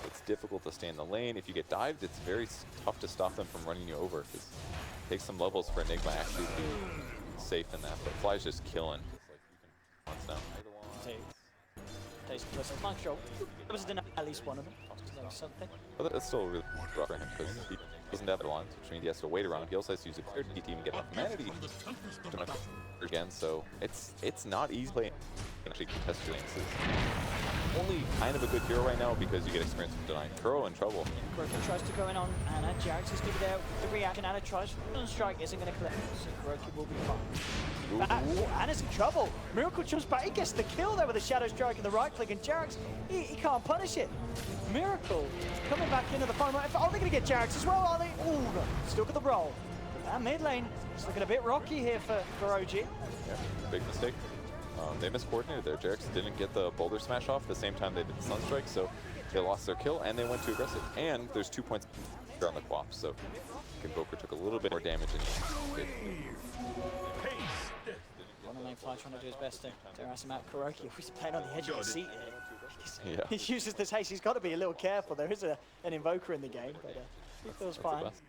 It's difficult to stay in the lane. If you get dived, it's very tough to stop them from running you over. Because it takes some levels for Enigma actually to be safe in that. But Fly's just killing. Like you can once down Eidolons. Takes the first mind control. There was at least one of them. There was something. But that's still really rough for him because he doesn't have Eidolons, which means he has to wait around. He also has to use a clear to even get enough humanity to again. So it's not easy playing actually contest lanes. Only kind of a good hero right now because you get experience with denying. Kuro in trouble. Kuroki tries to go in on Anna. Jarex is going to be there with the reaction. Anna tries. Strike isn't going to collect. So Kuroki will be fine. Ooh, Anna's in trouble. Miracle jumps back. He gets the kill there with the Shadow Strike and the right click. And Jarex, he can't punish it. Miracle coming back into the final. Oh, they're going to get Jarex as well, are they? Oh, no. Still got the roll. That mid lane is looking a bit rocky here for OG. Yeah, big mistake. They miscoordinated there. Jarex didn't get the boulder smash off the same time they did the Sunstrike, so they lost their kill and they went too aggressive. And there's 2 points on the Quap, so Invoker took a little bit more damage than he did. One main Fly trying to do his best to harass him out. Kuroki, he's playing on the edge of the seat here. Yeah. He uses this haste. He's got to be a little careful. There is an Invoker in the game, but he feels That's the fine. best.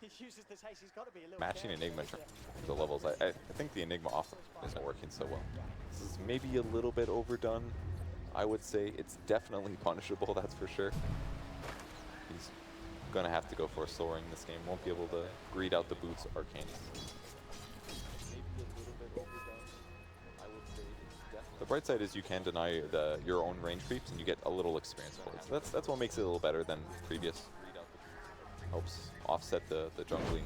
He uses this haste. He's got to be a little Matching careful. Enigma the levels. I think the Enigma offer isn't working so well. This is maybe a little bit overdone. I would say it's definitely punishable, that's for sure. He's gonna have to go for a soul ring this game. Won't be able to read out the boots arcane. The bright side is you can deny your own range creeps and you get a little experience for it. So that's what makes it a little better than previous. Helps offset the jungling.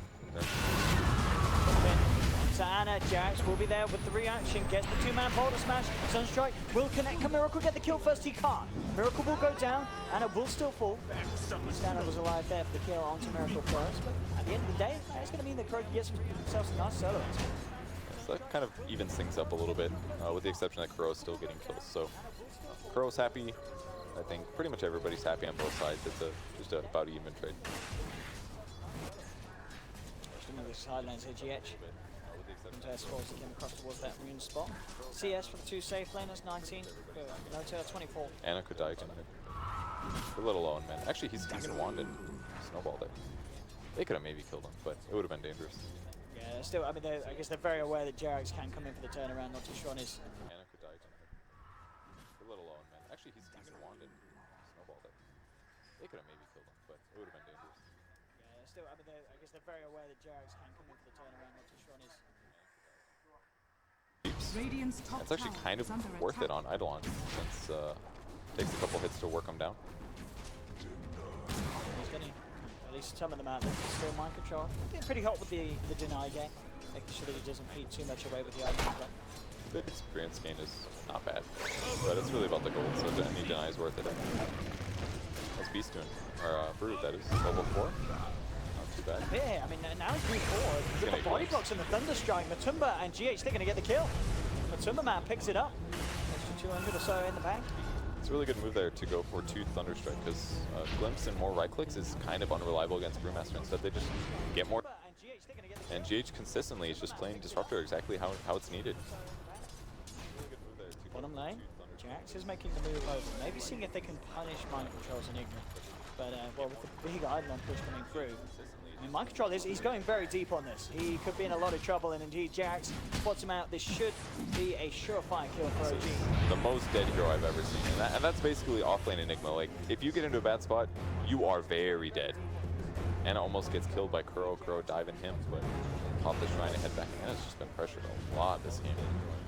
So Anna, Jax will be there with the reaction, gets the two-man boulder smash, Sunstrike will connect, can Miracle get the kill first? He can't. Miracle will go down, Anna will still fall. Anna was alive there for the kill onto Miracle first, but at the end of the day, it's going to mean that Croaky gets himself some nice solo. So that kind of evens things up a little bit, with the exception that Crow is still getting kills. So Crow's happy. I think pretty much everybody's happy on both sides. It's just about even trade. The side lanes here, GH. Into S4 as he came across towards that rune spot. CS for the two safe laners, 19. DOTA 24. Anna could die again. A little alone, man. Actually, he's even wanded. Snowballed it. They could have maybe killed him, but it would have been dangerous. Yeah, still, I mean, I guess they're very aware that Jerax can come in for the turnaround, not too sure on his. Anna could die again. A little alone, man. Actually, he's even wanded. Snowballed it. They could have maybe killed him, but it would have been dangerous. Yeah, still, I mean, I guess they're very aware that Jerax can come in for the turnaround, not too sure on his. Radiant's top It's actually tower kind of is under worth it attack. on Eidolon since takes a couple hits to work him down. He's getting at least some of them out there. Still mind control. Getting pretty hot with the deny game, making sure that he doesn't feed too much away with the item. The experience gain is not bad, but it's really about the gold, so any deny is worth it. That's Beast doing, or Brood, that is, level 4. Not too bad. Yeah, I mean, now he's moved forward. With the body blocks and the Thunder Strike, Matumba and GH, they're going to get the kill. Matumba man picks it up. Extra 200 or so in the bank. It's a really good move there to go for 2 Thunder Strike, because Glimpse and more right clicks is kind of unreliable against Brewmaster. Instead, they just get more. And GH consistently is just playing Disruptor exactly how it's needed. Bottom lane, Jax is making the move over. Maybe seeing if they can punish Mind Control's and Ignorant. But, well, with the big Eidolon push coming through, I mean, Mind Control, he's going very deep on this. He could be in a lot of trouble, and indeed, Jax spots him out. This should be a surefire kill for OG. The most dead hero I've ever seen. And that's basically offlane Enigma. Like, if you get into a bad spot, you are very dead. And it almost gets killed by Crow diving him, but pop the shrine and head back. And it's just been pressured a lot this game.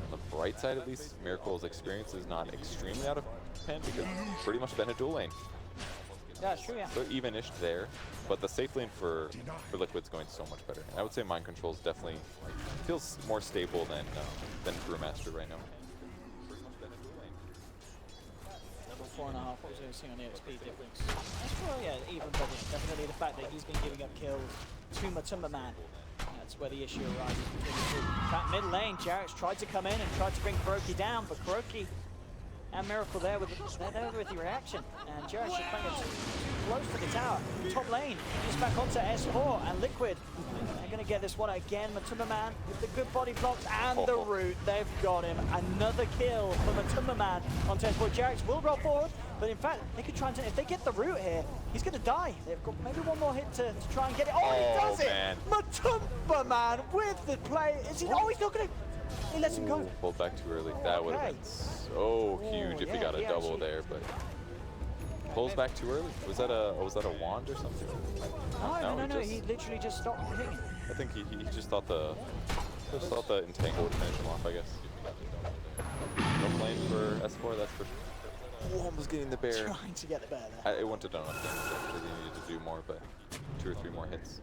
On the bright side, at least, Miracle's experience is not extremely out of pen because it's pretty much been a dual lane. Yeah, it's true, yeah. They're even-ish there, but the safe lane for Liquid's going so much better. And I would say Mind Control's definitely feels more stable than Brewmaster right now. Level 4.5, what was I seeing on the XP difference? Well, yeah, even better. Definitely the fact that he's been giving up kills to Matumba man. That's where the issue arises between the two. In fact, mid lane, Jarex tried to come in and tried to bring Kuroki down, but Kuroki and Miracle there with the reaction. And Jarex is playing it too close to the tower. Top lane, just back onto S4 and Liquid. They're going to get this one again. Matumba man with the good body blocks and the root. They've got him. Another kill for Matumba man on S4. Jarex will roll forward, but in fact, they could try and, if they get the root here, he's going to die. They've got maybe one more hit to try and get it. Oh, he does man. it! Matumba man with the play. Is he? Oh, he's not going to. He lets him go. Pulled back too early. That would have been so huge if he got a double there, but pulls back too early. Was that a wand or something? No. He literally just stopped hitting. I think he just thought the entangle would finish him off, I guess. No plane for S4, that's for sure. Almost getting the bear. Trying to get the bear there. It wouldn't have done enough damage because he needed to do more, but 2 or 3 more hits.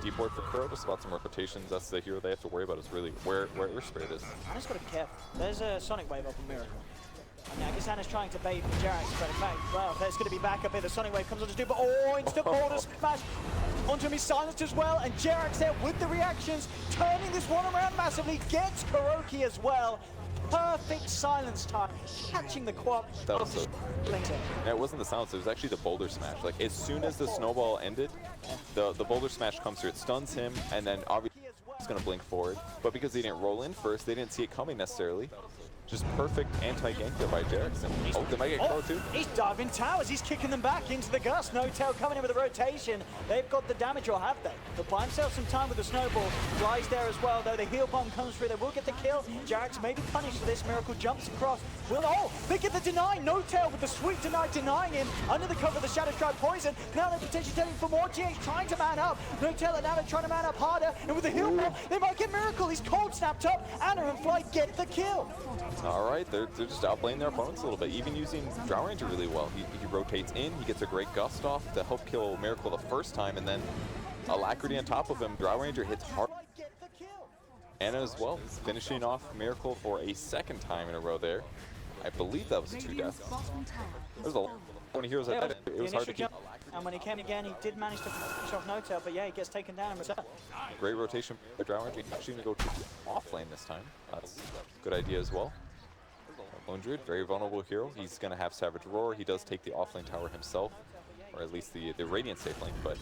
Deep ward for Crow to spot some rotations. That's the hero they have to worry about is really where Spirit is. Anna's got to be careful. There's a Sonic Wave up on Miracle. I mean, I guess Anna's trying to bait Jarex, but in fact, well, there's going to be backup here. The Sonic Wave comes on to do, but instant border smash onto him. He's silenced as well, and Jarex there with the reactions, turning this one around massively, gets Kuroki as well. Perfect silence time, catching the quad. That was so. Yeah, it wasn't the silence, it was actually the boulder smash. Like, as soon as the snowball ended, the boulder smash comes through, it stuns him, and then obviously he's going to blink forward. But because he didn't roll in first, they didn't see it coming necessarily. just perfect anti-gank there by Jarex. And oh, they might get Crow too. He's diving towers. He's kicking them back into the Gust. No Tail coming in with a rotation. They've got the damage, or have they? They'll buy himself some time with the snowball. Flies there as well, though. The heal bomb comes through. They will get the kill. Jarex may be punished for this. Miracle jumps across. Oh, they get the deny. No Tail with the sweet deny, denying him under the cover of the Shadow Strike poison. Now they're potentially turning for more. GH trying to man up. No Tail and Anna trying to man up harder. And with the heal bomb, they might get Miracle. He's cold snapped up. Anna and Fly get the kill. All right, they're just outplaying their opponents a little bit, even using Drow Ranger really well. He rotates in, he gets a great gust off to help kill Miracle the first time, and then Alacrity on top of him. Drow Ranger hits hard. Anna as well, finishing off Miracle for a second time in a row there. I believe that was 2 deaths. There's a lot of heroes that died. It was hard to keep. And when he came again, he did manage to finish off No Tail, but yeah, he gets taken down and reset. Great rotation by Drow Ranger. He's actually going to go to the off lane this time. That's a good idea as well. Lone Druid, very vulnerable hero. He's going to have Savage Roar. He does take the offlane tower himself, or at least the Radiant safe lane, but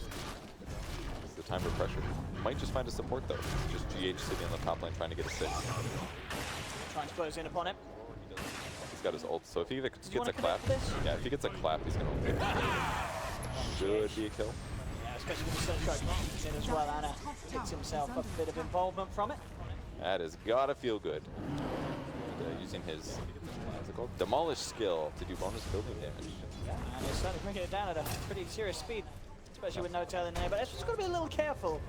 it's the time of pressure. Might just find a support though. It's just GH sitting on the top lane trying to get a 6. Trying to close in upon him. He's got his ult, so if he gets a clap, yeah, if he gets a clap, he's going to should be a kill. Yeah, especially with the Sunstrike in as well. Anna picks himself up a bit of involvement from it. That has got to feel good. And, using his Demolish skill to do bonus building damage. Yeah, and he's certainly bringing it down at a pretty serious speed, especially with No Tail in there. But Esra's got to be a little careful.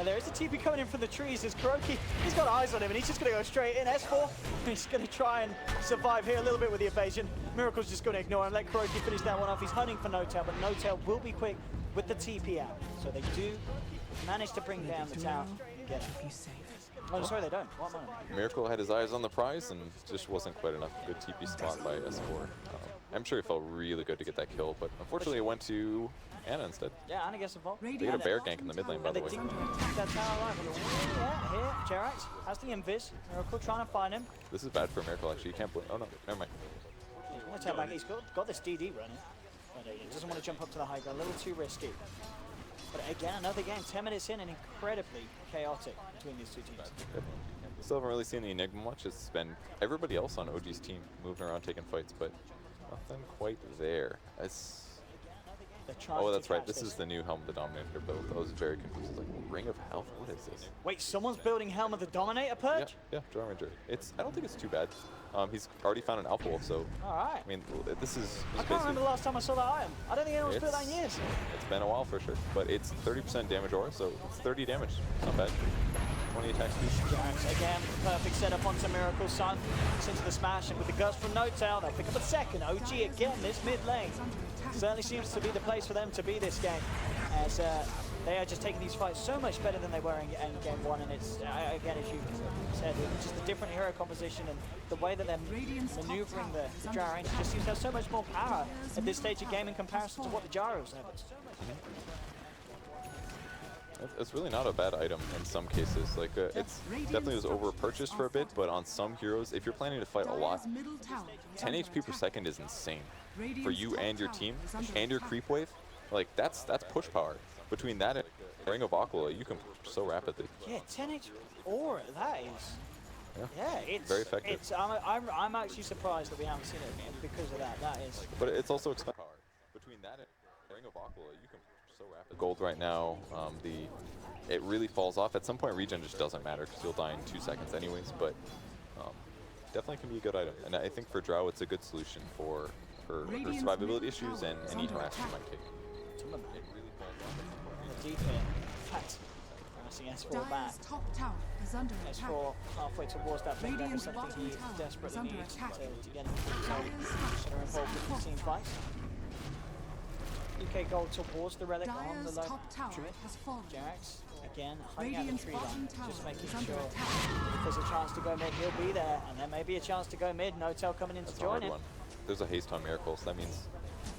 There is a TP coming in from the trees. As Kuroki, he's got eyes on him, and he's just going to go straight in. S4, he's going to try and survive here a little bit with the evasion. Miracle's just going to ignore him, let Kuroki finish that one off. He's hunting for No Tail, but No Tail will be quick with the TP out. So they do manage to bring down the tower. Get it. Oh, sorry, they don't. What moment? Miracle had his eyes on the prize and just wasn't quite enough. Good TP spot by S4. I'm sure it felt really good to get that kill, but unfortunately it went to Anna instead. Yeah, Anna gets involved. They get a bear gank in the mid lane, by the way. That tower alive. Yeah, here, Jarex has the invis. Miracle trying to find him. This is bad for Miracle, actually. You can't blame. Oh, no, never mind. He's got this DD running, but he doesn't want to jump up to the high ground. A little too risky. But again, another game, 10 minutes in, and incredibly chaotic between these two teams. Still haven't really seen the Enigma much. It's been everybody else on OG's team moving around taking fights, but nothing quite there. Oh, that's right. This is the new Helm of the Dominator build. I was very confused. Like, Ring of Health? What is this? Wait, someone's building Helm of the Dominator, Purge? Yeah, Drow Ranger. I don't think it's too bad. He's already found an Alpha Wolf, so... Alright. I mean, this is... I can't remember the last time I saw that item. I don't think anyone's built that in years. It's been a while for sure, but it's 30% damage aura, so it's 30 damage. Not bad. 20 attack speed. Jarex again, perfect setup onto Miracle Sun. Into the smash, and with the gust from No Tail, they'll pick up a second. OG again, this mid lane. Certainly seems to be the place for them to be this game. As they are just taking these fights so much better than they were in game one, and it's, again, as you said, it's just a different hero composition, and the way that they're maneuvering the Drow Ranger just seems to have so much more power at this stage of game in comparison to what the Gyros have. It's really not a bad item in some cases. Like, it's definitely was over-purchased for a bit, but on some heroes, if you're planning to fight a lot, 10 HP per second is insane for you and your team, and your creep wave. Like, that's push power. Between that and Ring of Aquila, you can push so rapidly. Yeah, 10 HP aura, that is... Yeah, it's very effective. It's, I'm actually surprised that we haven't seen it because of that. That is... But it's also expensive. Between that and Ring of Aquila, you can push so rapidly. Gold right now, it really falls off. At some point, regen just doesn't matter because you'll die in 2 seconds anyways, but definitely can be a good item. And I think for Drow, it's a good solution for her survivability issues and any damage she might take. Deep here. In fact, pressing S4 back. S4 halfway towards that big level, something he desperately needs to get involved with the team fights. UK gold towards the relic on the low Druid. Jarex again hiding out the tree line, just making sure if there's a chance to go mid, he'll be there, and there may be a chance to go mid. No Tail coming in to join him. There's a haste on Miracle, so that means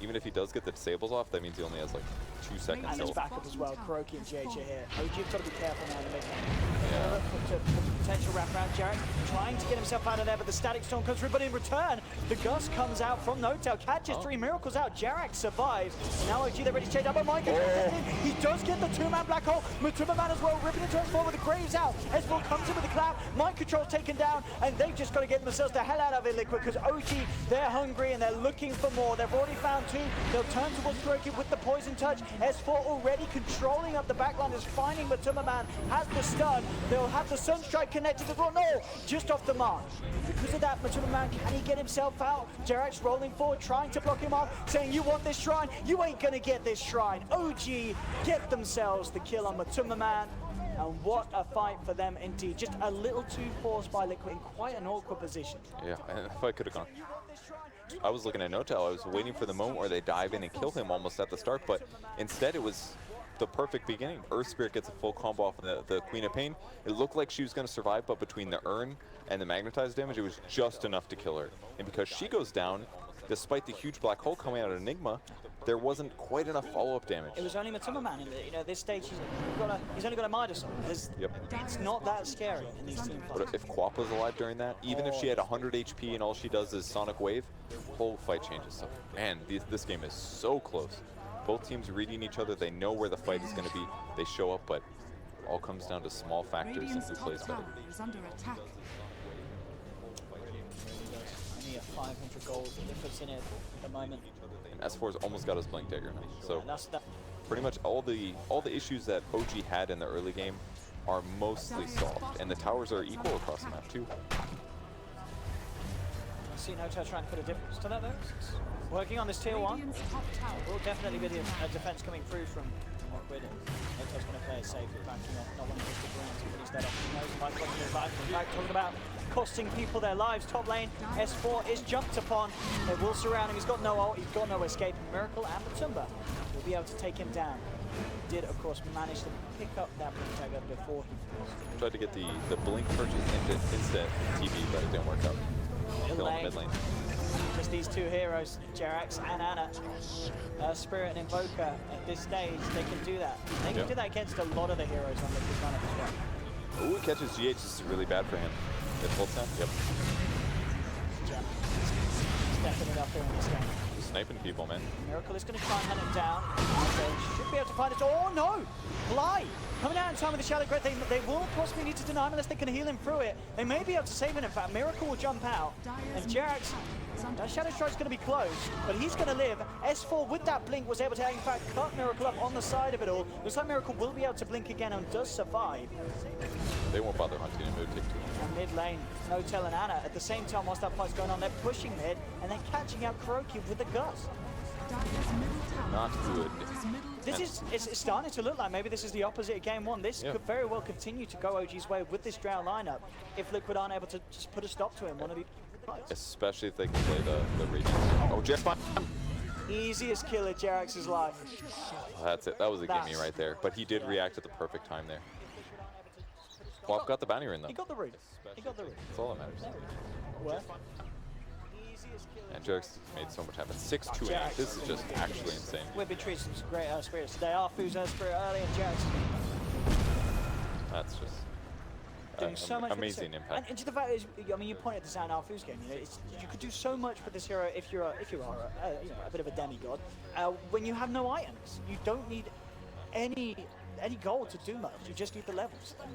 even if he does get the disables off, that means he only has like 2 seconds. And his So backup as well, Kuroki and JJ here. OG have got to be careful now in the mid lane. Yeah. Look for potential wraparound. Jarek trying to get himself out of there, but the Static Storm comes through. But in return, the Gust comes out from No-Tail, catches 3 miracles out. Jarek survives. Now OG, they're ready to change up. But Mike he does get the 2-man black hole. Matuma Man as well, ripping into S4 with the Graves out. S4 comes in with the clap. Mind control's taken down, and they've just got to get themselves the hell out of it, Liquid, because OG, they're hungry and they're looking for more. They've already found 2. They'll turn towards Kuroki with the poison touch. S4 already controlling up the backline, is finding Matuma Man, has the stun. They'll have the Sunstrike connected as well. No, just off the mark. Because of that, Matuma Man, can he get himself out? Jarek's rolling forward, trying to block him off, saying, you want this shrine? You ain't gonna get this shrine. OG get themselves the kill on Matuma Man. And what a fight for them indeed. Just a little too forced by Liquid in quite an awkward position. yeah, and if I could have gone. I was looking at No-Tail, I was waiting for the moment where they dive in and kill him almost at the start, but instead it was the perfect beginning. Earth Spirit gets a full combo off of the Queen of Pain. It looked like she was going to survive, but between the Urn and the magnetized damage, it was just enough to kill her. And because she goes down, despite the huge black hole coming out of Enigma, there wasn't quite enough follow-up damage. It was only Matuma Man, and this stage he's only got a Midas on. Yep. It's not that scary in these team fights. But if Quap was alive during that, even if she had 100 HP and all she does is Sonic Wave, whole fight changes. So, man, this game is so close. Both teams reading each other, they know where the fight is going to be. They show up, but it all comes down to small factors and Radiant's who top plays better. tower is under attack. Only a 500 gold difference in it at the moment. And S4's almost got his Blink Dagger now. So And that's that. pretty much all the issues that OG had in the early game are mostly solved, and the towers are equal across the map too. I see No-Tail trying to put a difference to that though. Working on this tier 1. Radiant's top tower Will definitely be a defense coming through from Liquid. No-Tail's going to play it safe, backing off, not wanting to stick around to finish that off. He knows by blocking his life. In fact, talking about costing people their lives. Top lane, S4 is jumped upon. They will surround him. He's got no ult, he's got no escape. Miracle and Matumba will be able to take him down. He did, of course, manage to pick up that blink dagger before he finished. Tried to get the blink purchase into instant TV, but it didn't work out. Kill in the mid lane. Just these 2 heroes, Jerax and Ana. Spirit and Invoker at this stage, they can do that. They can do that against a lot of the heroes on the lineup as well. Ooh, catches GH. This is really bad for him. Get full snap? Yep. Stepping it up here in this game. Sniping people, man. Miracle is going to try and hunt him down. They should be able to find it. Oh no! Fly! Coming out in time with the Shadow Growth. They will possibly need to deny him unless they can heal him through it. They may be able to save him, in fact. Miracle will jump out. And Jerax, that Shadow Strike's going to be close, but he's going to live. S4 with that blink was able to, in fact, cut Miracle up on the side of it all. Looks like Miracle will be able to blink again and does survive. They won't bother hunting him. It would take too long. And mid lane, No-Tail and Ana. At the same time, whilst that fight's going on, they're pushing mid and then catching out Kuroki with the Gust. Dire's middle tower Not good. is middle This is, it's starting to look like maybe this is the opposite of game 1. This Yeah. could very well continue to go OG's way with this Drow lineup if Liquid aren't able to just put a stop to him. One of the Especially if they can play the Radiant. Oh, Jeff, easiest kill of Jerax's life. that's it. That was a gimme That's- right there. But he did react at the perfect time there. Quap got the bounty ring though. He got the root. He got the root. That's all that matters. Worth. Easiest kill. And Jerks made so much happen. 6-2 8. This is just actually insane. We've been treating some great spirits today. Arfu's spirit early and Jerax That's just doing so much with amazing this. impact. And to the fact is, I mean, you pointed this out in Arfu's game. You know, you could do so much with this hero if you are you know, a bit of a demigod. When you have no items, you don't need any gold to do much. You just need the levels. And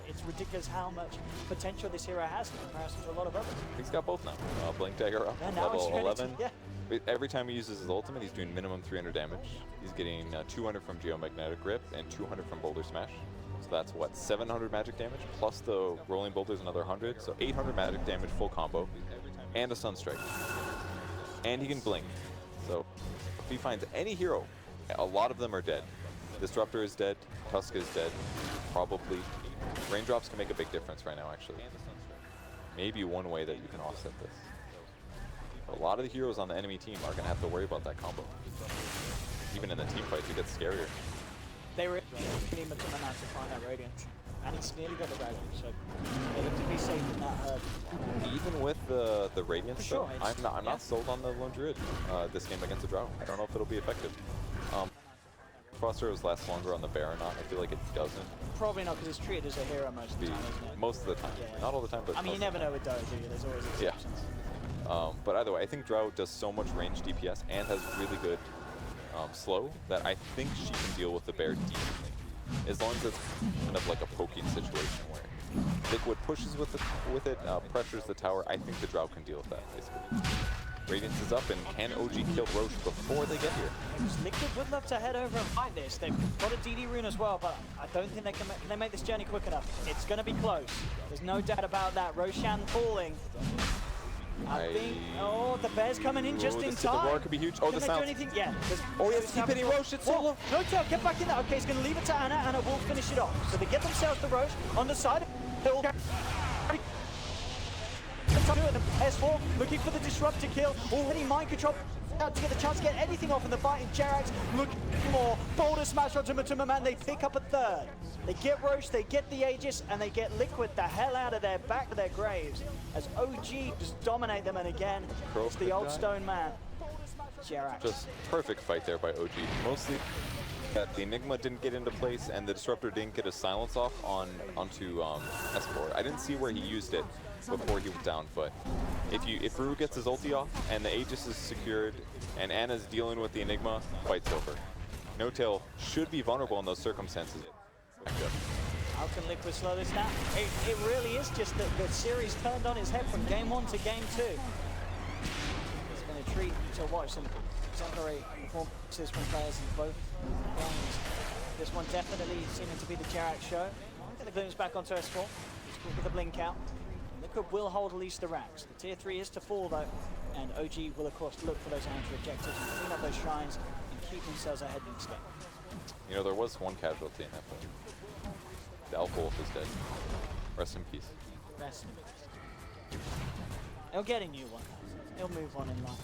it's ridiculous how much potential this hero has in comparison to a lot of others. He's got both now. Blink Dagger up, Yeah, now it's level ready 11. to, yeah. Every time he uses his ultimate, he's doing minimum 300 damage. He's getting 200 from Geomagnetic Grip and 200 from Boulder Smash. So that's what, 700 magic damage, plus the Rolling Boulders another 100, so 800 magic damage full combo, and a Sunstrike. And he can blink. So if he finds any hero, a lot of them are dead. Disruptor is dead, Tusk is dead, probably. Raindrops can make a big difference right now, actually. Maybe one way that you can offset this. A lot of the heroes on the enemy team are going to have to worry about that combo. Even in the team fights, it gets scarier. They really need Matuma now to find that Radiant. And it's nearly got the dragon, so they look to be safe in that herd. Even with the Radiance, sure, though, it's- I'm not sold on the Lone Druid this game against the Drow. I don't know if it'll be effective. Frosters lasts longer on the Bear or not. I feel like it doesn't. Probably not, because it's treated as a hero most of the time, isn't it? Most of the time. Yeah. Not all the time, but I mean, you most of never know with Dota, do you? There's always Yeah. exceptions. But either way, I think Drow does so much range DPS and has really good slow that I think she can deal with the Bear decently. As long as it's kind of like a poking situation where Liquid pushes with it, pressures the tower, I think the Drow can deal with that, basically. Radiance is up, and can OG kill Roche before they get here? Liquid would love to head over and fight this. They've got a DD rune as well, but I don't think they can they make this journey quick enough. It's going to be close. There's no doubt about that. Roshan falling. I think. Oh, the Bear's coming in just in time. The roar could be huge. Oh, Can the they do sound. anything? Yeah. Oh, yes, keep hitting Roche. It's solo. No tail, get back in there. Okay, he's going to leave it to Anna. Anna will finish it off. So they get themselves the Roche on the side. Hill. S4 looking for the disruptor kill. Already mind control out to get the chance to get anything off in the fight. And Jerax looking for more. Boulder smash onto Matuma Man. They pick up a third. They get Roche, they get the Aegis, and they get Liquid the hell out of there, back to their graves. As OG just dominate them, and again, it's the old stone man. Jerax. Just perfect fight there by OG. Mostly that the Enigma didn't get into place and the Disruptor didn't get his silence off onto S4. I didn't see where he used it before he went down, but if Rue gets his ulti off and the Aegis is secured and Anna's dealing with the Enigma, fight's over. No Tail should be vulnerable in those circumstances. How can Liquid slow this down? It really is just that the series turned on its head from game 1 to game 2. It's been a treat to watch some exemplary performances from players in both games. This one definitely seeming to be the Jerax show. The Gloom's back onto S4. He's quick with the blink out. Liquid will hold at least the racks. The tier 3 is to fall though, and OG will of course look for those anchor objectives and clean up those shrines and keep themselves ahead in this game. You know, there was one casualty in that fight. The Elf Wolf is dead. Rest in peace. Rest in peace. He'll get a new one. He'll move on in life.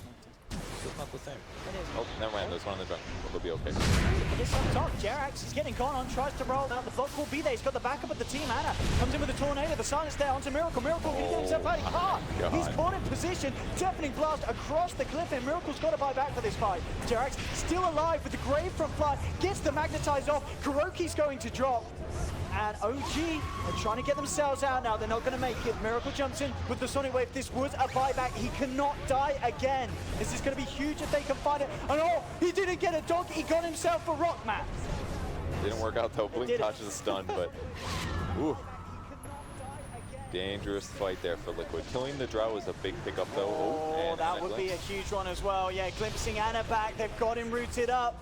It's not the same. It is. Oh, never mind. There's one in the jungle. They'll be okay. But this on top, Jerax is getting gone on, tries to roll out. The block will be there. He's got the backup of the team. Anna comes in with a tornado. The silence there onto Miracle. Miracle can get himself out. He can't. He's caught in position. Deafening blast across the cliff, and Miracle's got to buy back for this fight. Jerax still alive with the grave from flight. Gets the magnetize off. Kuroki's going to drop. And OG are trying to get themselves out now. They're not going to make it. Miracle jumps in with the Sonic Wave. This was a buyback. He cannot die again. This is going to be huge if they can find it. And oh, he didn't get a dog. He got himself a rock match. Didn't work out though. Blink touches a stun, but ooh. Dangerous fight there for Liquid. Killing the Drow is a big pickup though. Oh, and that would be a huge one as well. Yeah, glimpsing Anna back. They've got him rooted up.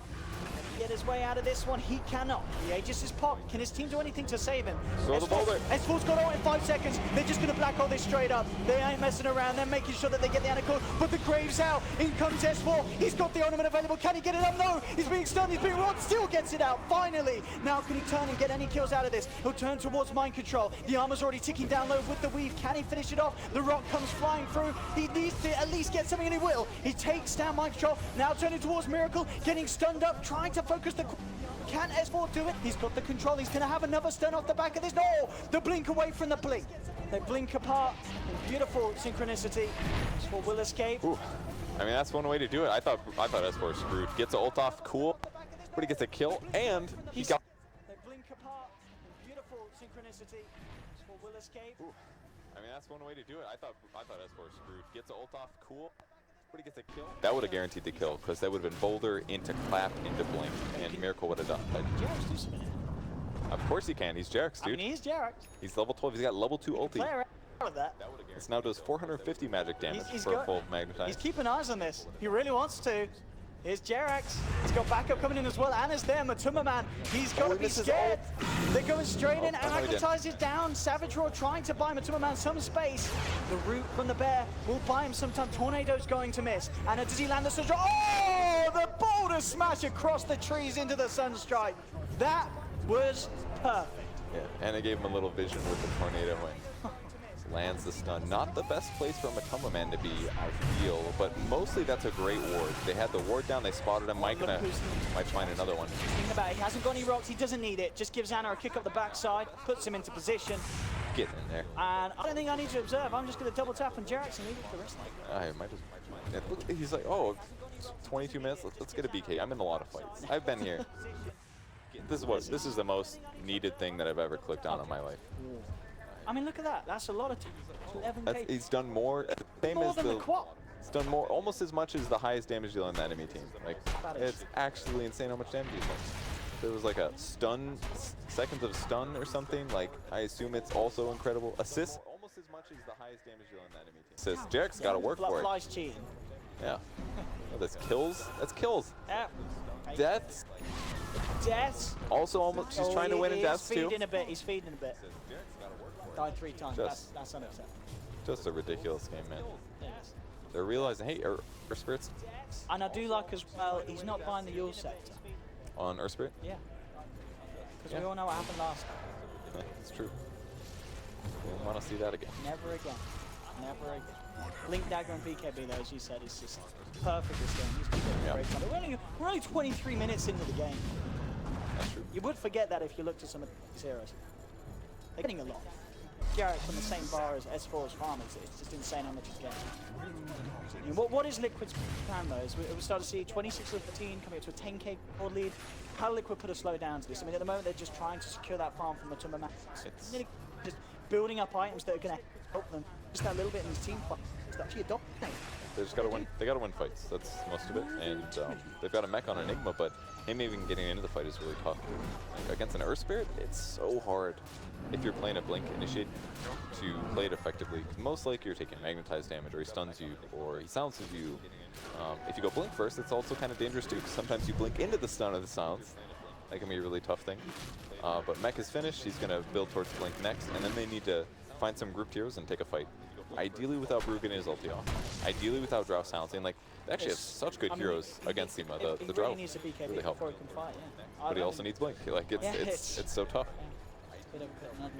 Get his way out of this one. He cannot. The Aegis is popped. Can his team do anything to save him? Throw the boulder. S4's got out in 5 seconds. They're just going to black hole this straight up. They ain't messing around. They're making sure that they get the Anacord. But the Grave's out. In comes S4. He's got the ornament available. Can he get it up? No. He's being stunned. He's being robbed. Still gets it out. Finally. Now can he turn and get any kills out of this? He'll turn towards mind control. The armor's already ticking down low with the weave. Can he finish it off? The rock comes flying through. He needs to at least get something, and he will. He takes down mind control. Now turning towards Miracle. Getting stunned up. Trying to focus the... Can S4 do it? He's got the control. He's going to have another stun off the back of this. No! The blink away from the blink. They blink apart in beautiful synchronicity. S4 will escape. Ooh. I mean, that's one way to do it. I thought S4 was screwed. Gets an ult off, cool. But he gets a kill, and he got... They blink apart in beautiful synchronicity. S4 will escape. Ooh. I mean, that's one way to do it. I thought S4 was screwed. Gets an ult off, cool. But he gets a kill. That would have guaranteed the kill, because that would have been Boulder into Clap into Blink, and Miracle would have done it. Jerax do something. Of course he can. He's Jerax, dude. I mean, he's Jerax. He's level 12. He's got level 2 ulti. Player out of that. This now does 450 magic damage for a full magnetize. He's keeping eyes on this. He really wants to. Here's Jerax. He's got backup coming in as well. Anna's there. Matuma Man. He's got to be scared. They're going straight in. Magnetize is down. Savage Roar trying to buy Matuma Man some space. The root from the bear will buy him some time. Tornado's going to miss. Anna, does he land the Sunstrike? Oh! The boulder smash across the trees into the Sunstrike. That was perfect. Yeah, and it gave him a little vision with the tornado. lands the stun. Not the best place for a Matuma man to be, I feel, but mostly that's a great ward. They had the ward down, they spotted him. Might find another one. Think about it, he hasn't got any rocks, he doesn't need it. Just gives Anna a kick up the backside, puts him into position. Getting in there. And I don't think I need to observe. I'm just going to double tap on Jerax and leave it for the rest of I might just. Yeah, he's like, oh, 22 minutes. Let's get a BK. I'm in a lot of fights. I've been here. This is the most needed thing that I've ever clicked on in my life. I mean, look at that. That's a lot of time. 11K. He's done more. Same More as than the quad. He's done more, almost as much as the highest damage dealer in the enemy team. Like, it's actually insane how much damage he's done. There was like a stun, seconds of stun or something. Like, I assume it's also incredible. Assist, almost as much as the highest damage dealer in the enemy team. Assist, Jarek's got to work for it. Fly's cheating. Yeah. Oh, that's kills. That's kills. Yeah. Deaths. Deaths. Also, almost she's trying to win in deaths too. He's feeding a bit. He's feeding a bit. Died 3 times. That's unacceptable. Just a ridiculous game, man. Yes. They're realizing, hey, Earth Spirit's And I do like as well, he's not buying the Yule sector. on Earth Spirit. Yeah. Because we all know what happened last time. Yeah, it's true. We don't want to see that again. Never again. Never again. Link Dagger and BKB, though, as you said, is just perfect this game. He's been getting great fun. We're only 23 minutes into the game. That's true. You would forget that if you looked at some of these heroes. They're getting a lot. Garrett from the same bar as S4's farm. It's just insane how much he's getting. I mean, what is Liquid's plan, though? Is we start to see 26-15 coming up to a 10k board lead. How Liquid put a slow down to this? I mean, at the moment, they're just trying to secure that farm from Matuma Max. It's Just building up items that are going to help them just that little bit in this team fight. It's actually a dominate. They just gotta win. They gotta win fights. That's most of it. And they've got a mech on Enigma, but him even getting into the fight is really tough. Like, against an Earth Spirit, it's so hard if you're playing a Blink Initiate to play it effectively. 'Cause most likely you're taking magnetized damage, or he stuns you, or he silences you. If you go Blink first, it's also kind of dangerous too, 'cause sometimes you blink into the stun or the silence. That can be a really tough thing. But mech is finished. He's gonna build towards Blink next, and then they need to find some grouped heroes and take a fight. Ideally without Bruggen and his ulti off. Ideally without Drow silencing. Like, they actually have such good heroes against him. The Drow needs a BKB really help. before he can fight, yeah. But he also needs Blink. Like, it's so tough. Bit of mind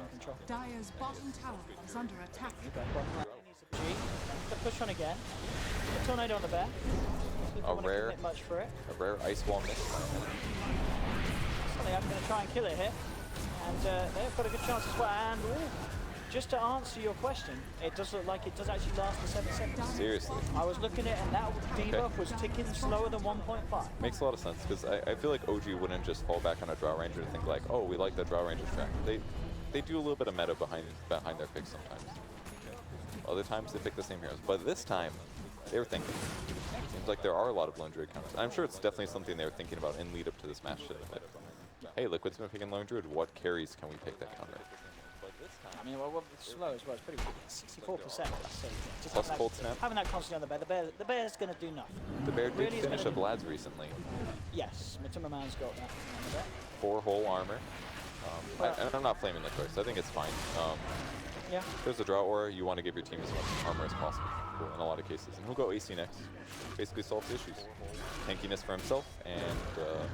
control. Dire's bottom tower is under attack. The push on again. The tornado on the bear. Much for it. A rare ice wall miss. So I'm going to try and kill it here. And they've got a good chance as well. And just to answer your question, it does look like it does actually last for 7 seconds. Seriously. I was looking at it, and that debuff was ticking slower than 1.5. Makes a lot of sense, because I feel like OG wouldn't just fall back on a Drow Ranger and think like, oh, we like the Drow Ranger track. They do a little bit of meta behind their picks sometimes. Other times they pick the same heroes. But this time, they were thinking. Seems like there are a lot of Lone Druid counters. I'm sure it's definitely something they were thinking about in lead up to this match. Like, hey, Liquid's been picking Lone Druid. What carries can we pick that counter? I mean, well, it's slow as well. It's pretty good. 64%. So just Plus cold snap. Having that constantly on the bear. The bear's going to do nothing. The bear did Really finish a Vlad's recently. Yes, Matuma Man's got that on the bear. 4 whole armor. And I'm not flaming Liquid, so I think it's fine. Yeah. There's a Drow Aura, you want to give your team as much armor as possible in a lot of cases. And he'll go AC next. Basically solves the issues. Tankiness for himself, and a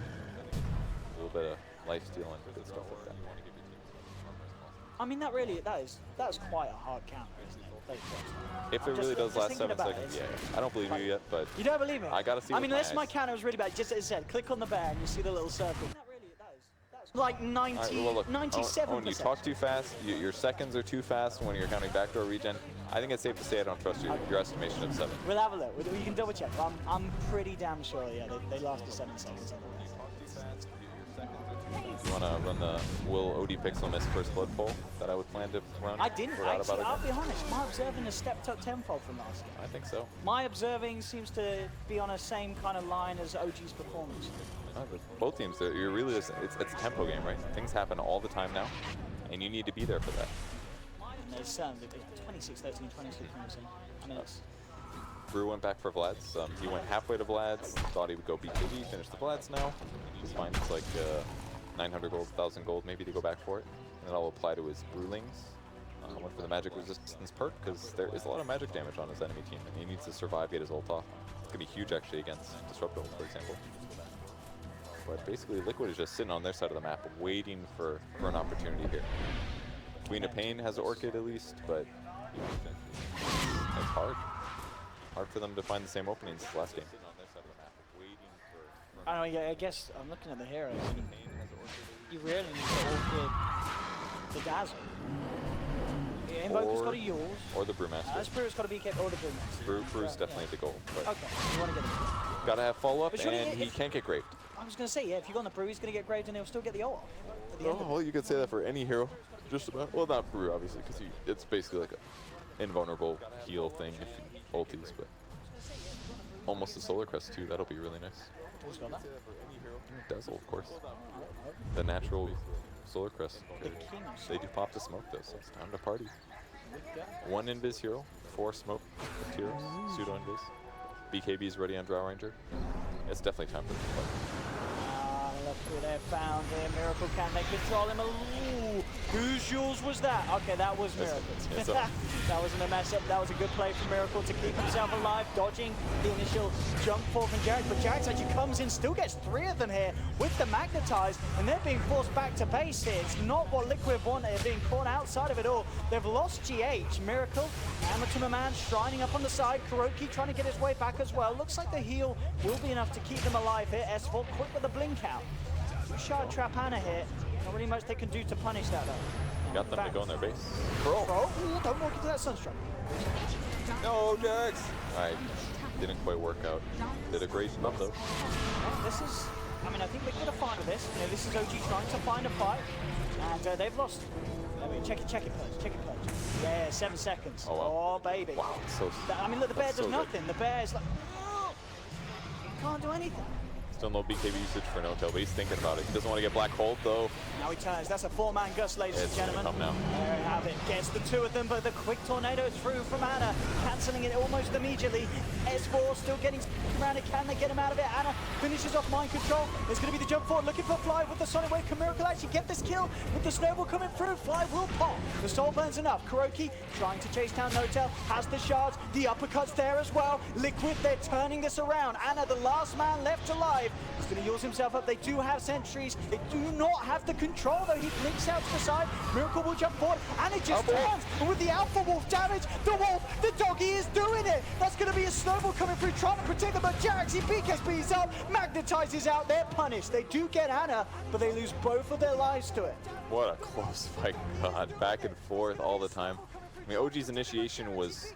little bit of life stealing, good stuff like that. I mean, that's quite a hard counter, isn't it? If it really does last 7 seconds, yeah. I don't believe you yet, but you don't believe it? I gotta see. I mean, unless my counter was really bad, just as I said, click on the bear and you see the little circle. That's like 90, right, well, look, 97%. When you talk too fast, your seconds are too fast when you're counting backdoor regen. I think it's safe to say I don't trust your estimation of 7. We'll have a look. You can double check. But I'm pretty damn sure, yeah, they lasted 7 seconds. You want to run the Will OD Pixel Miss First Blood poll that I would plan to run? I didn't actually. I'll be honest. My observing has stepped up tenfold from last game. I think so. My observing seems to be on the same kind of line as OG's performance. Both teams, you're really it's a tempo game, right? Things happen all the time now, and you need to be there for that. And there's 26-13, 26-17. I mean, it's... Brew went back for Vlad's. He went halfway to Vlad's, thought he would go BKB, finish the Vlad's now. He's fine. It's like 900 gold, 1,000 gold maybe to go back for it. And that'll apply to his Brewlings. Went for the magic resistance perk because there is a lot of magic damage on his enemy team, and he needs to survive, get his ult off. It's going to be huge actually against Disrupt ult, for example. But basically Liquid is just sitting on their side of the map waiting for an opportunity here. Queen of Pain has Orchid at least, but it's hard. Hard for them to find the same openings as last game. I don't know, yeah, I guess I'm looking at the heroes. You really need to Orchid the Dazzle. Yeah, Invoker's got a Yules. Or the Brewmaster. Spirit's got to be kept, or the Brewmaster. Brew's definitely the goal. But okay, you want to get it. Gotta have follow-up, But surely and he can't get graved. I was going to say, yeah, if you go on the Brew, he's going to get graved and he'll still get the ult off. At the end of it. Well, you could say that for any hero, just about. Well, not Brew, obviously, because it's basically like a invulnerable heal thing if you ultis, but almost a Solar Crest too. That'll be really nice. Who's got that? Dazzle, of course. The natural Solar Crest. The king. They do pop to smoke though, so it's time to party. 1 invis hero, 4 smoke heroes, pseudo invis. BKB is ready on Drow Ranger. It's definitely time for them to play. Look who they found here. Miracle, can they control him? Ooh, whose Jules was that? Okay, that was Miracle. That wasn't a mess up. That was a good play for Miracle to keep himself alive, dodging the initial jump fall from Jax. But Jax actually comes in, still gets 3 of them here with the Magnetize, and they're being forced back to base here. It's not what Liquid wanted. They're being caught outside of it all. They've lost GH. Miracle, Amateur Man strining up on the side. Kuroki trying to get his way back as well. Looks like the heal will be enough to keep them alive here. S4 quick with the blink out. Shard trap Ana here. Not really much they can do to punish that though. Got them to go on their base. Bro, don't walk into that Sunstruck. No, Jax! Alright, didn't quite work out. Did a great job though. Yeah, this is, I mean, I think they could have fought with this. You know, this is OG trying to find a fight. And they've lost. I mean, check it, Purge. Yeah, 7 seconds. Oh, wow. Oh baby. Wow, so I mean, look, the bear does so nothing. The bear's like, can't do anything. Still no BKB usage for No-Tail, but he's thinking about it. He doesn't want to get Black Hole though. Now he turns. That's a 4-man Gus, ladies and gentlemen. Come now. There you have it. Gets the 2 of them, but the quick tornado through from Ana, cancelling it almost immediately. S4 still getting around it. Can they get him out of it? Ana finishes off mind control. There's going to be the jump forward, looking for Fly with the Sonic Wave. Can Miracle actually get this kill with the snowball coming through? Fly will pop. The soul burns enough. Kuroki trying to chase down No-Tail, has the shards. The uppercut's there as well. Liquid, they're turning this around. Ana, the last man left alive, is going to use himself up. They do have sentries. They do not have the control though. He blinks out to the side. Miracle will jump forward, and it just turns. And with the Alpha Wolf damage, the Wolf, the doggy is doing it. That's going to be a snowball coming through, trying to protect them. But Jax, he BKB's up, magnetizes out. They're punished. They do get Ana, but they lose both of their lives to it. What a close fight, God. Back and forth all the time. I mean, OG's initiation was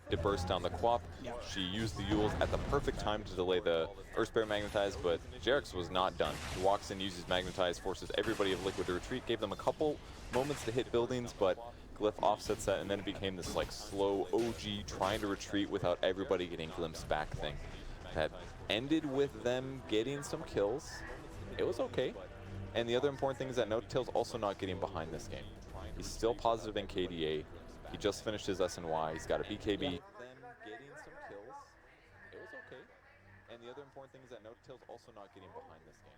to burst down the Quap. She used the Yules at the perfect time to delay the Earthbear Magnetize, but Jerax was not done. He walks in, uses Magnetize, forces everybody of Liquid to retreat, gave them a couple moments to hit buildings, but Glyph offsets that, and then it became this like slow OG trying to retreat without everybody getting glimpsed back thing. That ended with them getting some kills. It was okay. And the other important thing is that No-Tail's also not getting behind this game. He's still positive in KDA. He just finished his SNY. He's got a BKB. Them getting some kills. It was okay. And the other important thing is that No-Tail's also not getting behind this game.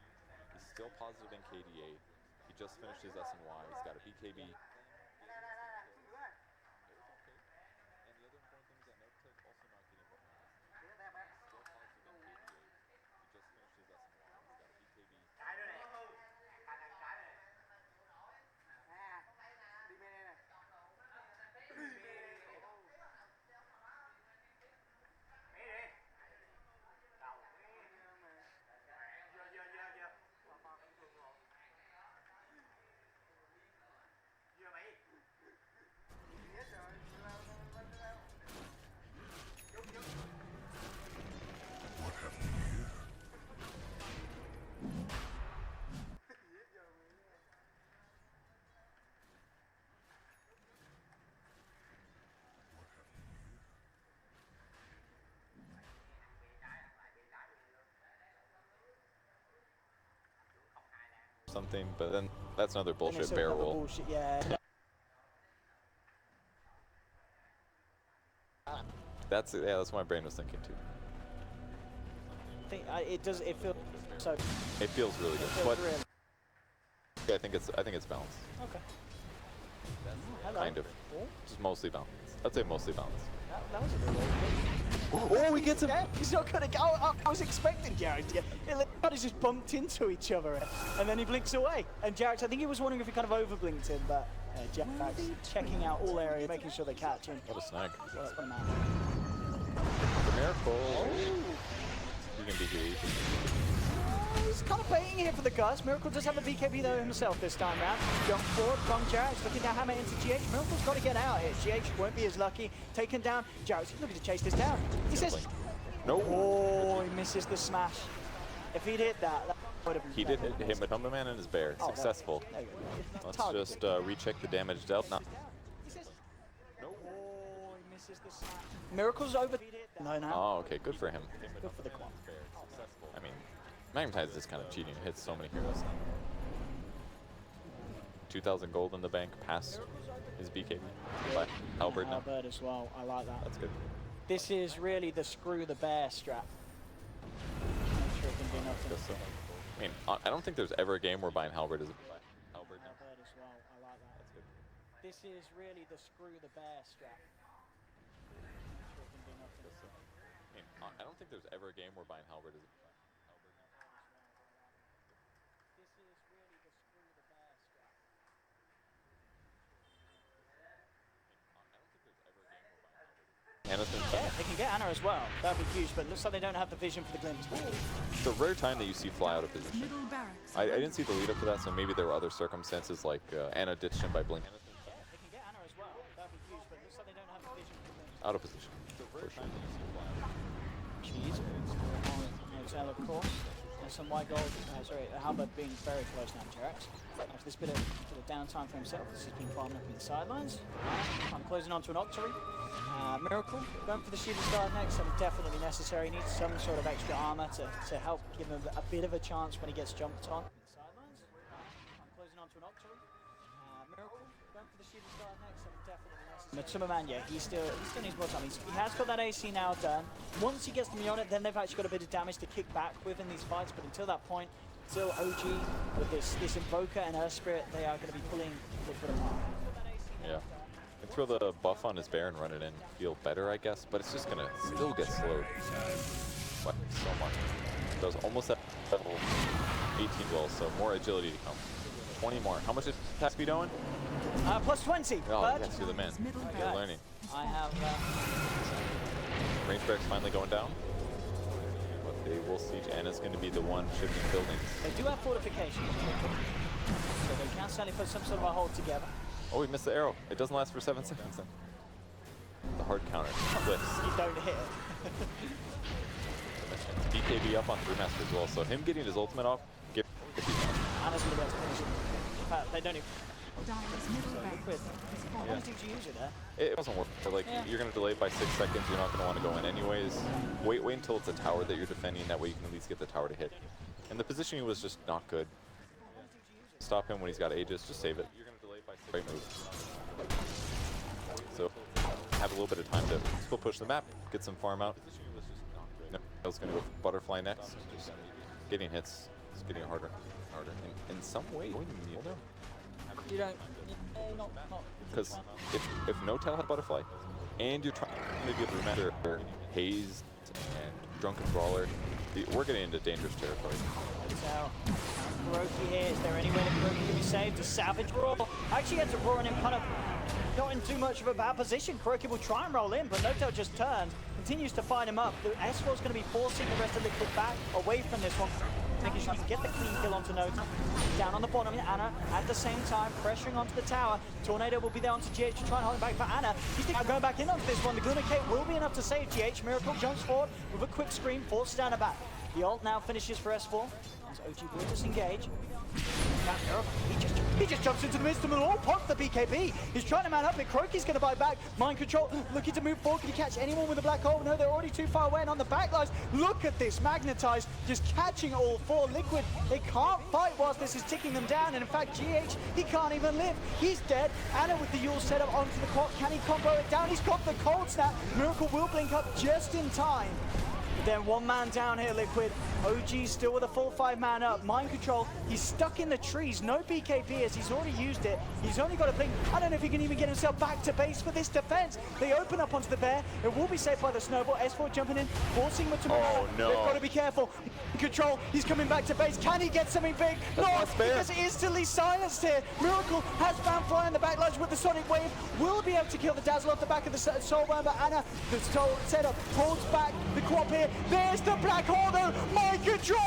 He's still positive in KDA. He just finished his SNY. He's got a BKB. Something, but then that's another bullshit bear roll. Yeah. That's what my brain was thinking too. It feels so. It feels really good, but I think it's balanced. Okay. Kind of. Just mostly balanced. I'd say mostly balanced. That was a good roll. Oh, he gets him. Yeah, he's not gonna go. I was expecting Jared to get. It kind of just bumped into each other, and then he blinks away. And Jared, I think he was wondering if he kind of overblinked him, but Jared's checking out all areas, making sure they catch him. What a snag. What a man. The miracle. He can be here. He's kind of baiting here for the Gus. Miracle does have a BKB though himself this time round. Jump forward from Jared's looking to hammer into GH. Miracle's got to get out here. GH won't be as lucky. Taken down. Jared's looking to chase this down. He says, no. Oh, he misses the smash. If he'd hit that, that would have been. He did hit Matumba Man and his bear. Oh, Successful. there you go. Let's Targeted. just recheck the damage dealt. No. He says, oh, he misses the smash. Miracle's over. No, no. Oh, okay. Good for him. Good for the quad. I mean, Magnetize is kind of cheating. Hits so many heroes. 2,000 gold in the bank. Past his BKB. But Halberd now. Halberd as well. I like that. That's good. This is really the screw the bear strat. Make sure it can do nothing. Guess so. I mean, I don't think there's ever a game where buying Halberd is Halberd now. Halberd as well. I like that. That's good. This is really the screw the bear strat. Make sure it can do nothing. Guess so. I mean, I don't think there's ever a game where buying Halberd is Halberd now. This is really the screw the bear strat. Anna's been Yeah, they can get Anna as well. That'd be huge, but looks like they don't have the vision for the glimpse. It's a rare time that you see fly out of position. Middle barracks. I didn't see the lead up to that, so maybe there were other circumstances like Anna ditched him by blinking. Yeah, they can get Anna as well. That'd be huge, but looks like they don't have the vision for the glimpse. Out of position. For sure. Cheese. Mozell, of course. There's some white gold. Sorry, Halberd being very close now, Jerax. After this bit of downtime for himself, this has been farming up in the sidelines. I'm closing onto an Octory. Miracle going for the shooting star next, and definitely necessary. Needs some sort of extra armor to help give him a bit of a chance when he gets jumped on. Sidelines. I'm closing onto an Octory. Miracle going for the shooting star next, and definitely necessary. Matsuma Man, yeah, he still needs more time. He has got that AC now done. Once he gets them on it, then they've actually got a bit of damage to kick back with in these fights. But until that point, still OG with this Invoker and Earth Spirit, they are going to be pulling Liquid apart. Yeah. Can throw the buff on his bear and run it in. Feel better, I guess, but it's just gonna still get slowed. But so much. Does almost at level 18 well, so more agility to come. 20 more. How much is attack speed Owen? Plus 20. Oh, but yes, you're the man. You're learning. I have. Range barracks finally going down. But they will siege. Anna's going to be the one shifting buildings. They do have fortifications, so they can certainly put some sort of a hold together. Oh, we missed the arrow. It doesn't last for 7 seconds then. The hard counter. Flips. You don't hit it. BKB up on 3 Master as well, so him getting his ultimate off, give Anna's going to be able to finish it. In fact, they don't even. Dire's middle barracks. How long did you use it there? It wasn't worth it. Like, you're going to delay it by 6 seconds. You're not going to want to go in anyways. Wait until it's a tower that you're defending. That way you can at least get the tower to hit. And the positioning was just not good. Stop him when he's got Aegis. Just save it. You're going to delay it by 6 right move. So, have a little bit of time to still push the map, get some farm out. No, I was going to go for Butterfly next. Just getting hits. It's getting harder and harder. In some way, going to kneel down. You don't. Not. Because if No Tail had Butterfly, and you're trying to be able to remember Haze and Drunken Brawler, we're getting into dangerous territory. So, Kuroki here. Is there any way that Kuroki can be saved? A Savage Roar. Actually, had to roar on him kind of not in too much of a bad position. Kuroki will try and roll in, but No Tail just turns. Continues to find him up. The S4 is going to be forcing the rest of Liquid back away from this one. Making sure he can get the clean kill onto No Tail. Down on the bottom, Anna at the same time pressuring onto the tower. Tornado will be there onto GH to try and hold him back for Anna. He's going back in onto this one. The Glimmer Cape will be enough to save GH. Miracle jumps forward with a quick scream, forces Anna back. The ult now finishes for S4 as OG will disengage. He just jumps into the midst of them all, pops the BKB. He's trying to man up, but Kuroki's going to buy back. Mind control, looking to move forward. Can he catch anyone with a black hole? No, they're already too far away. And on the backlines, look at this, Magnetized, just catching all 4. Liquid, they can't fight whilst this is ticking them down. And in fact, GH, he can't even live. He's dead. Anna with the Yule set up onto the clock. Can he combo it down? He's got the cold snap. Miracle will blink up just in time. Then one man down here, Liquid. OG still with a full 5-man up. Mind control, he's stuck in the trees. No BKB as he's already used it. He's only got a blink. I don't know if he can even get himself back to base for this defense. They open up onto the bear. It will be saved by the snowball. S4 jumping in, forcing him to move. Oh, no. They've got to be careful. Control, he's coming back to base. Can he get something big? No, because instantly silenced here. Miracle has found fly on the back ledge with the Sonic Wave. Will be able to kill the Dazzle off the back of the Soulburn, but Anna, the Soul setup, holds back the Quap here. There's the Black Hole though. Mind control.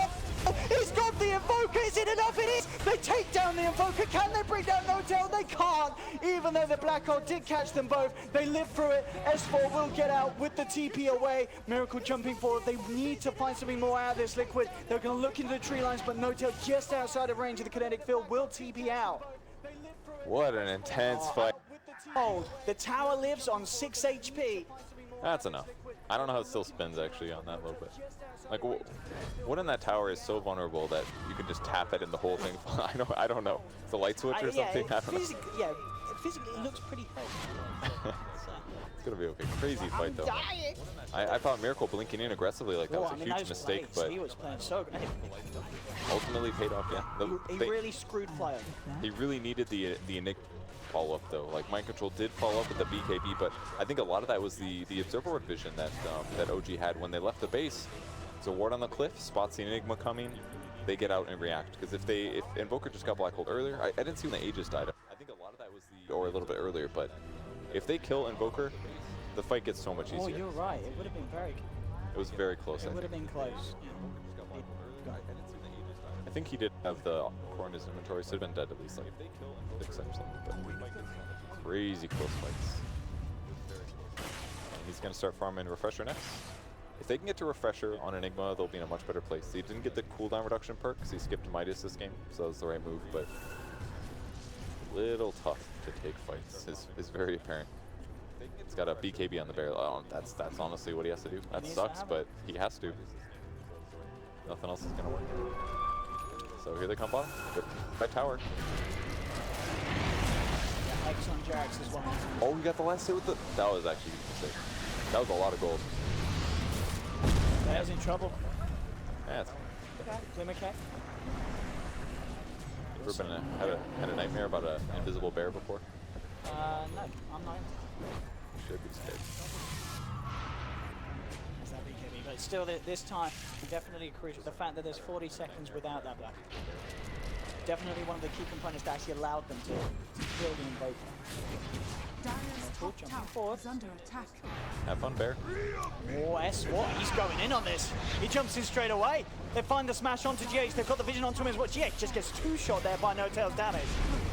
He's got the Invoker. Is it enough? It is. They take down the Invoker. Can they bring down Notel? They can't. Even though the Black Hole did catch them both, they live through it. S4 will get out with the TP away. Miracle jumping forward. They need to find something more out of this, Liquid. They're going to look into the tree lines, but Notel just outside of range of the kinetic field will TP out. What an intense fight. The tower lives on 6 HP. That's enough. I don't know how it still spins actually on that little bit. Like, what in that tower is so vulnerable that you can just tap it and the whole thing? I don't know. It's a light switch or something. I don't know. Yeah, physically it looks pretty healthy. It's gonna be okay. Crazy fight though. I thought Miracle blinking in aggressively like that was a huge mistake, but he was playing so great. ultimately paid off. Yeah, He really screwed Flyer. He really needed the Enigma follow-up though. Like Mind Control did follow up with the BKB, but I think a lot of that was the Observer vision that that OG had when they left the base. So ward on the cliff, spots the Enigma coming, they get out and react. Because if Invoker just got black holed earlier, I didn't see when the Aegis died. I think a lot of that was or a little bit earlier, but if they kill Invoker, the fight gets so much easier. Oh, you're right. It would have been very. It was very close. It would have been close. I think he did have the core in his inventory, so he'd been dead at least like 6 or something. But crazy close fights. And he's gonna start farming Refresher next. If they can get to Refresher on Enigma, they'll be in a much better place. He didn't get the cooldown reduction perk because he skipped Midas this game, so that was the right move, but a little tough to take fights is very apparent. He's got a BKB on the barrel. Oh, that's honestly what he has to do. That sucks, but he has to. Nothing else is gonna work. So here they come bottom. By tower. Yeah, X on Jax as well. Oh, we got the last hit with the. That was actually sick. That was a lot of gold. Bear's in trouble. Yeah, it's Glimmer Cat. ever been had a nightmare about an invisible bear before? No, I'm not. Should be scared. There's that BKB, but still, this time, definitely crucial. The fact that there's 40 seconds without that black. Definitely one of the key components that actually allowed them to kill the Invoker. Dire's top tower is under attack. Have fun, bear. Oh, S1, he's going in on this. He jumps in straight away. They find the smash onto GH. They've got the vision onto him as well. GH just gets 2-shot there by No Tail's damage.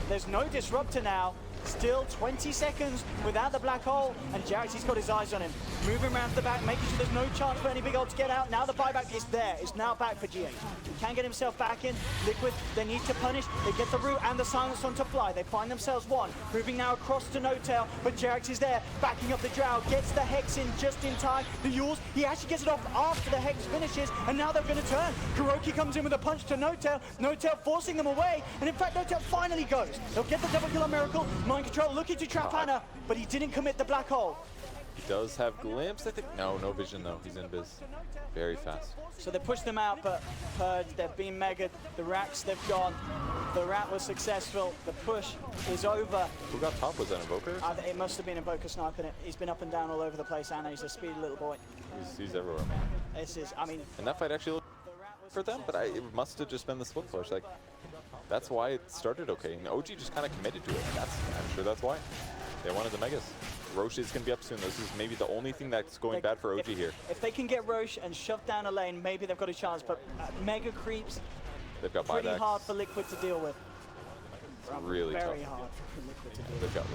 There's no disruptor now. Still 20 seconds without the black hole, and Jax, he's got his eyes on him. Moving around to the back, making sure there's no chance for any big ult to get out. Now the buyback is there. It's now back for GH. He can get himself back in. Liquid, they need to punish. They get the root and the silence onto Fly. They find themselves one. Moving now across to No Tail, but Jax is there, backing up the Drow. Gets the Hex in just in time. The Yules, he actually gets it off after the Hex finishes, and now they're going to turn. Kuroki comes in with a punch to No Tail. No Tail forcing them away, and in fact, No Tail finally goes. They'll get the double kill on Miracle. Mind Control looking to trap Anna, but he didn't commit the black hole. He does have glimpse, I think. No vision though. He's in biz. Very fast. So they pushed them out, but Purge, they've been megaed. The racks, they've gone. The rat was successful. The push is over. Who got top? Was that Invoker? It must have been Invoker sniping it. He's been up and down all over the place, Anna. He's a speedy little boy. He's everywhere, man. This is, I mean... And that fight actually looked for them, but it must have just been the split push. Like, that's why it started okay. And OG just kind of committed to it. I'm sure that's why. They wanted the Megas. Roche is going to be up soon. This is maybe the only thing that's going bad for OG here. If they can get Roche and shove down a lane, maybe they've got a chance. But Mega creeps, they've got pretty buybacks. hard for Liquid to deal with. It's really tough. Very hard for Liquid to deal with. They've got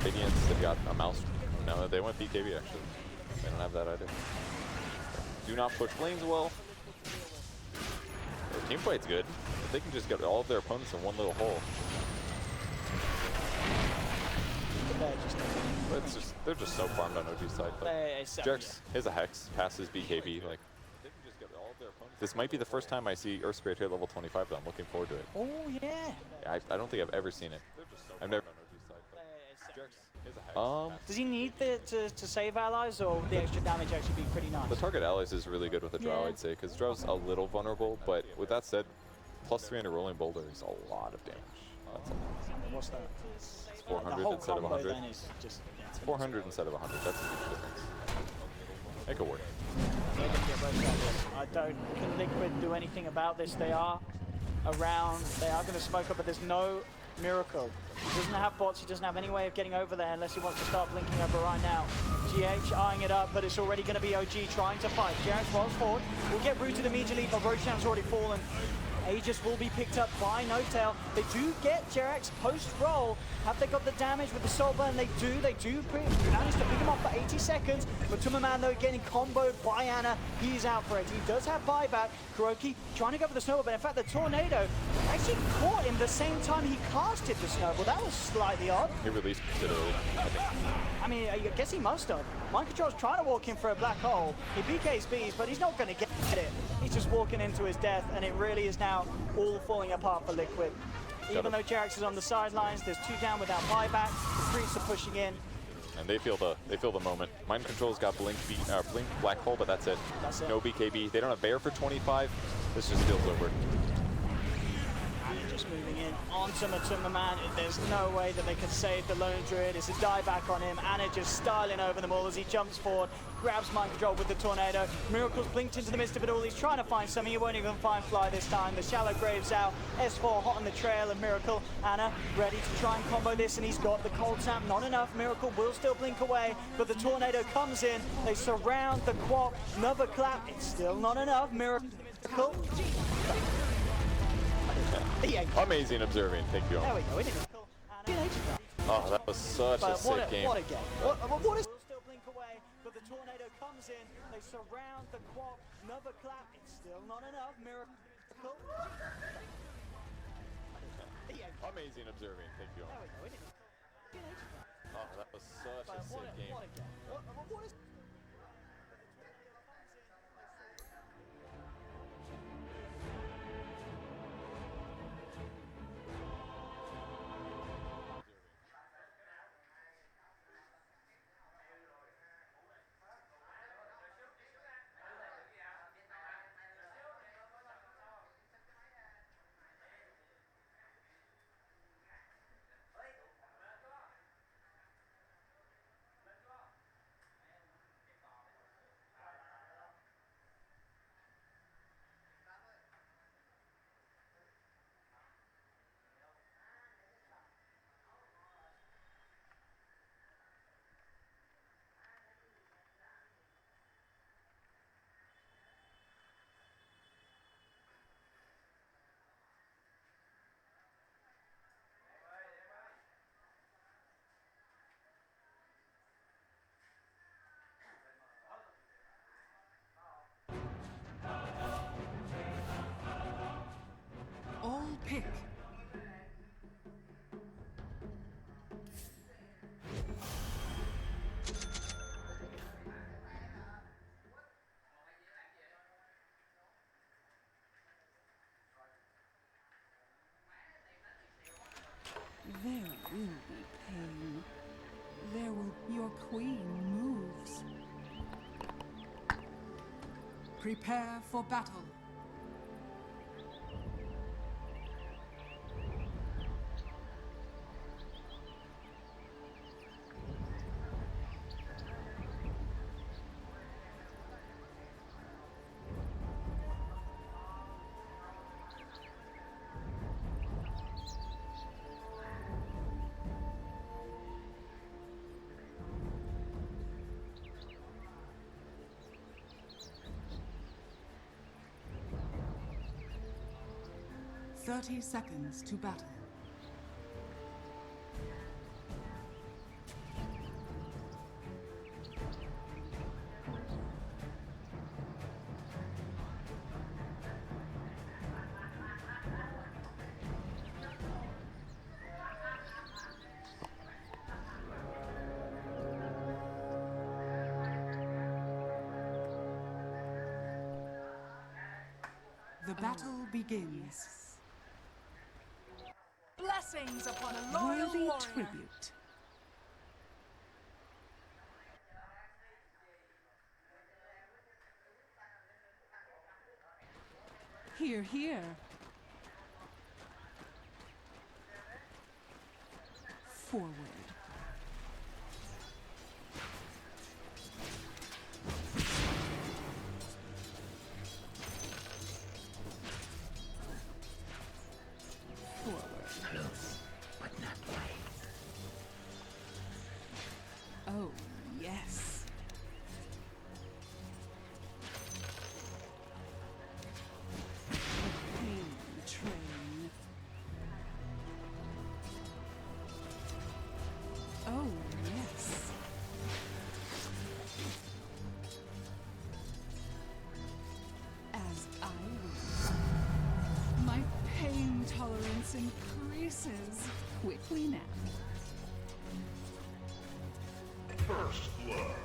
minions. They've got a mouse. No, they went BKB actually. They don't have that either. Do not push lanes well. Their team fight's good. If they can just get all of their opponents in one little hole. But they're just so farmed on OG's side. Jerks, here's a Hex, passes BKB. Like, this might be the first time I see Earth Spirit here at level 25, but I'm looking forward to it. Oh, yeah. I don't think I've ever seen it. I've never on OG's side. Jerks, here's a Hex. Does he need to save allies, or would the extra damage actually be pretty nice? The target allies is really good with the Drow, Yeah. I'd say, because Drow's a little vulnerable, but with that said, plus 300 rolling boulder is a lot of damage. That's a lot. What's that? It's The 400 whole instead of combo 100. then is just... yeah, it's 400 instead of 100, that's a huge difference. Make it work. They're gonna get both of this. I don't... Can Liquid do anything about this? They are around. They are going to smoke up, but there's no miracle. He doesn't have bots. He doesn't have any way of getting over there unless he wants to start blinking over right now. GH eyeing it up, but it's already going to be OG trying to fight. Jerax rolls forward. Will get rooted immediately, but Roshan's already fallen. Aegis will be picked up by No-Tail. They do get Jerax post-roll. Have they got the damage with the Soul Burn? They do. They do manage to pick him off for 80 seconds. But Tumberman, though, getting comboed by Ana. He's out for it. He does have buyback. Kuroki trying to go for the snowball, but in fact, the tornado actually caught him the same time he casted the snowball. That was slightly odd. He released it early, I think. I mean, I guess he must have. Mind Control's trying to walk in for a black hole. He PKs bees, but he's not going to get it. He's just walking into his death, and it really is now all falling apart for Liquid. Even though Jerax is on the sidelines, there's 2 down without buyback. The creeps are pushing in. And they feel the moment. Mind Control's got blink black hole, but that's it. That's it. No BKB. They don't have Bear for 25. This just feels over. And just moving in onto Tumberman. There's no way that they can save the Lone Druid. It's a dieback on him. Anna just styling over them all as he jumps forward, grabs Mind Control with the tornado. Miracle's blinked into the midst of it all. He's trying to find something. He won't even find Fly this time. The Shallow Grave's out. S4 hot on the trail of Miracle. Anna ready to try and combo this, and he's got the cold snap. Not enough. Miracle will still blink away, but the tornado comes in. They surround the quap. Another clap. It's still not enough. Miracle. Amazing observing. Thank you. There we go. It is. Oh, that was such a sick game. What a game. What is... Still blink away, but the tornado comes in. They surround the quap. Another clap. It's still not enough. Miracle. Amazing observing. Thank you. There we go. It is. Oh, that was such a sick game. What a game. What is... All pick. There will be pain. There will... Your queen moves. Prepare for battle. Thirty seconds to battle. The battle begins. Blessings upon a loyal Worthy warrior. tribute. Here, here. Forward. Forward. Close, but not quite. Oh, yes. The pain train. Oh, yes. As I will. My pain tolerance increases quickly now. First blood.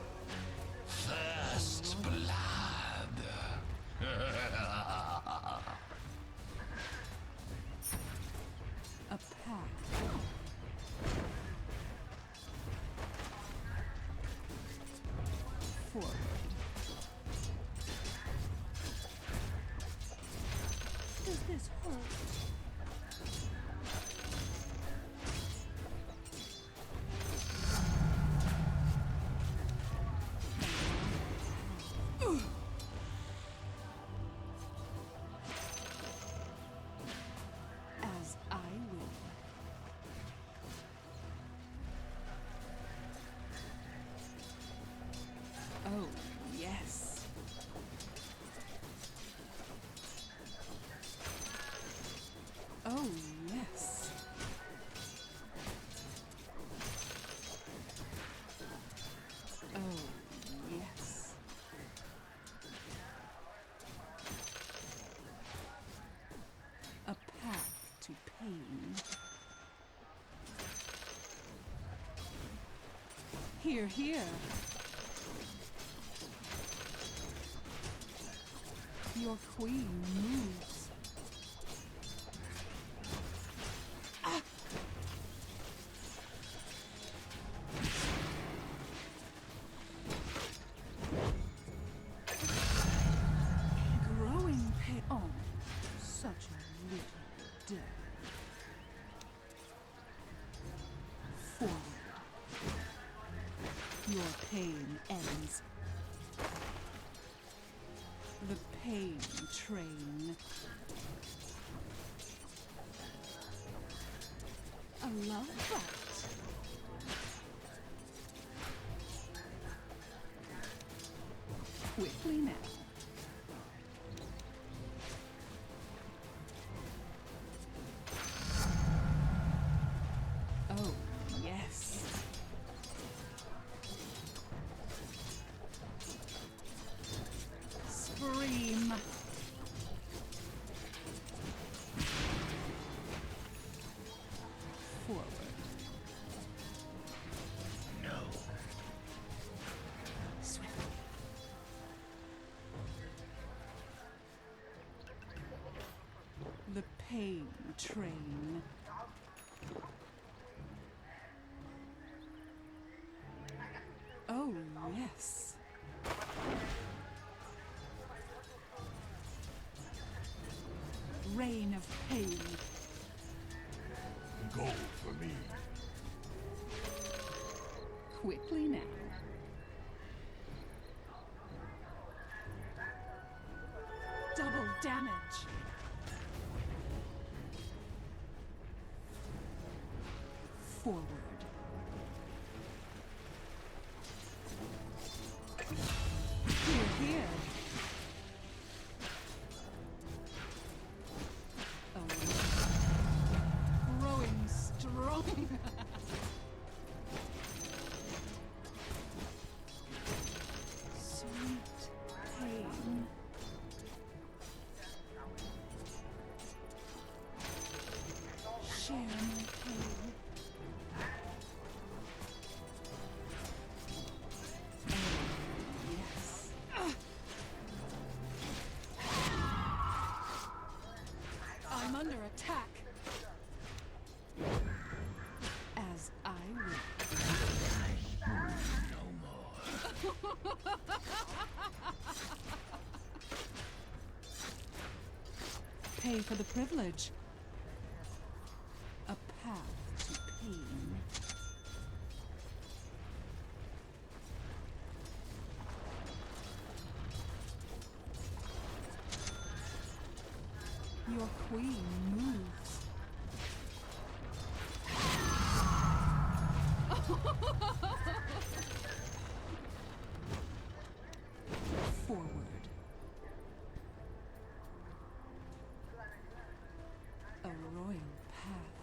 First blood. A path. Forward. Does this hurt? As I will. Oh, yes. Oh, yes. Oh, yes. A path to pain. Here, here. Your queen moves. Ah! Growing pain. Oh, such a little dirt. Forward. Your pain ends. The pain train. A love bite. Quickly now. Oh, yes. Scream. Forward. No. Swiftly. The pain train. Oh, yes. Rain of pain. Gold for me. Quickly now. Double damage. Forward. Here, here. Oh. Growing strong. Sweet pain. Share my pain. Oh, yes. I'm under attack. As I will. No more. pay for the privilege. A path to pain. Your queen moves. Forward. A royal path.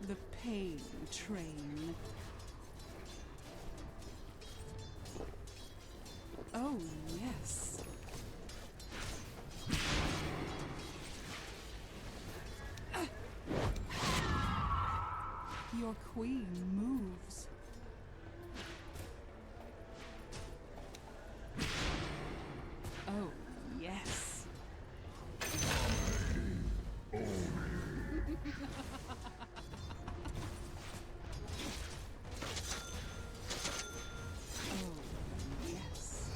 The pain train. Oh, yes. Your queen moves. Oh, yes. Oh, yes.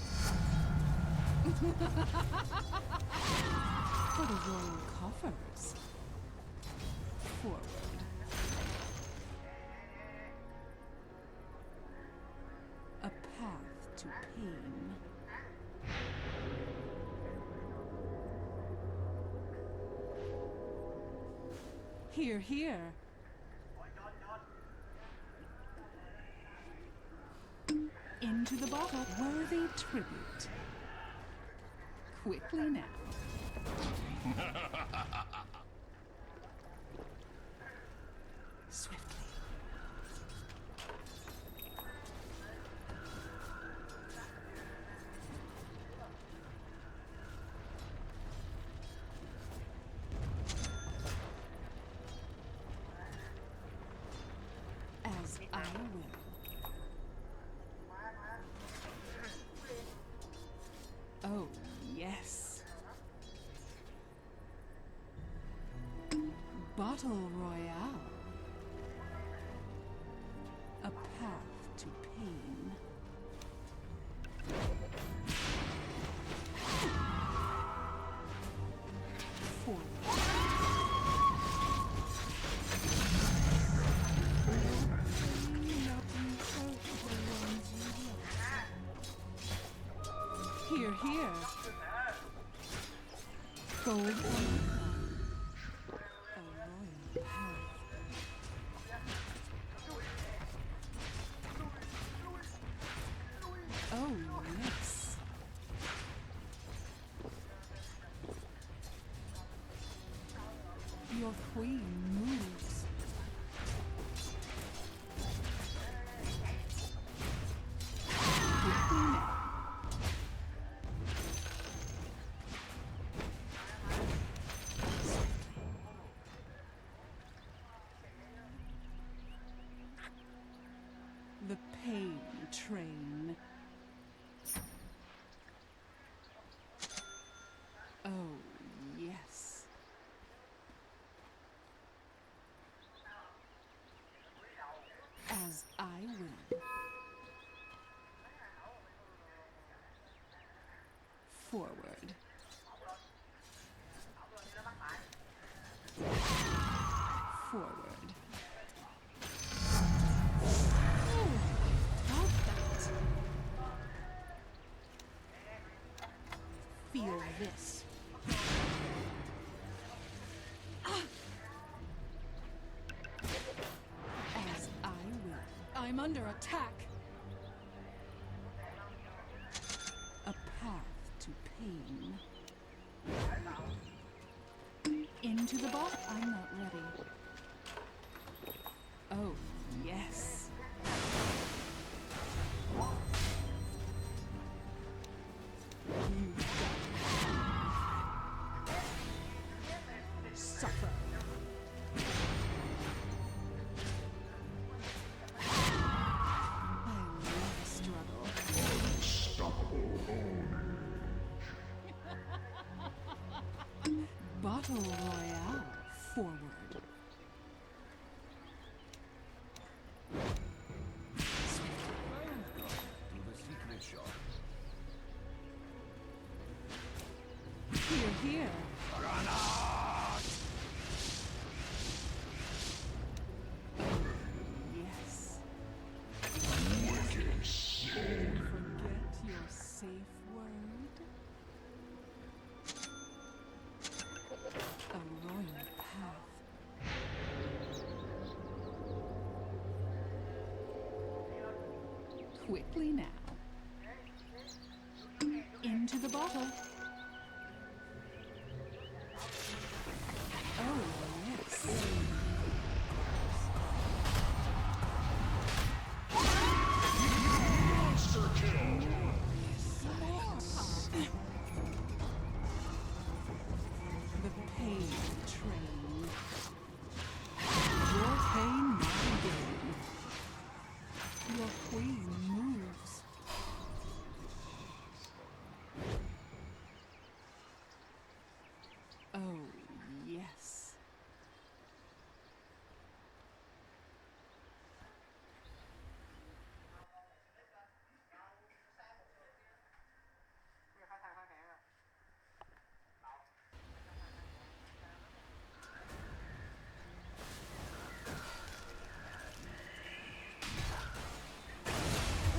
For the royal coffers. Forward. A path to pain. Here, here. Into the bottle. Worthy tribute. Quickly now. Swiftly. As I will. Oh, yes. Bottle Royale. A path to pain. Forward. Here, here. Gold on the crown. A royal path. Oh, yes. Your queen moves. Quickly now. The pain train. Oh, yes. As I will. Forward. Forward. Oh, felt that. Feel this. As I will. I'm under attack. A path to pain. Into the box. I'm not ready. Oh, yes. You've got it. Suffer. I love a struggle. Bottle Royale. Forward. Quickly now. Into the bottle. Oh, yes. Monster kill! The pain train. Your pain, my gain. Your queen moves. Oh, yes.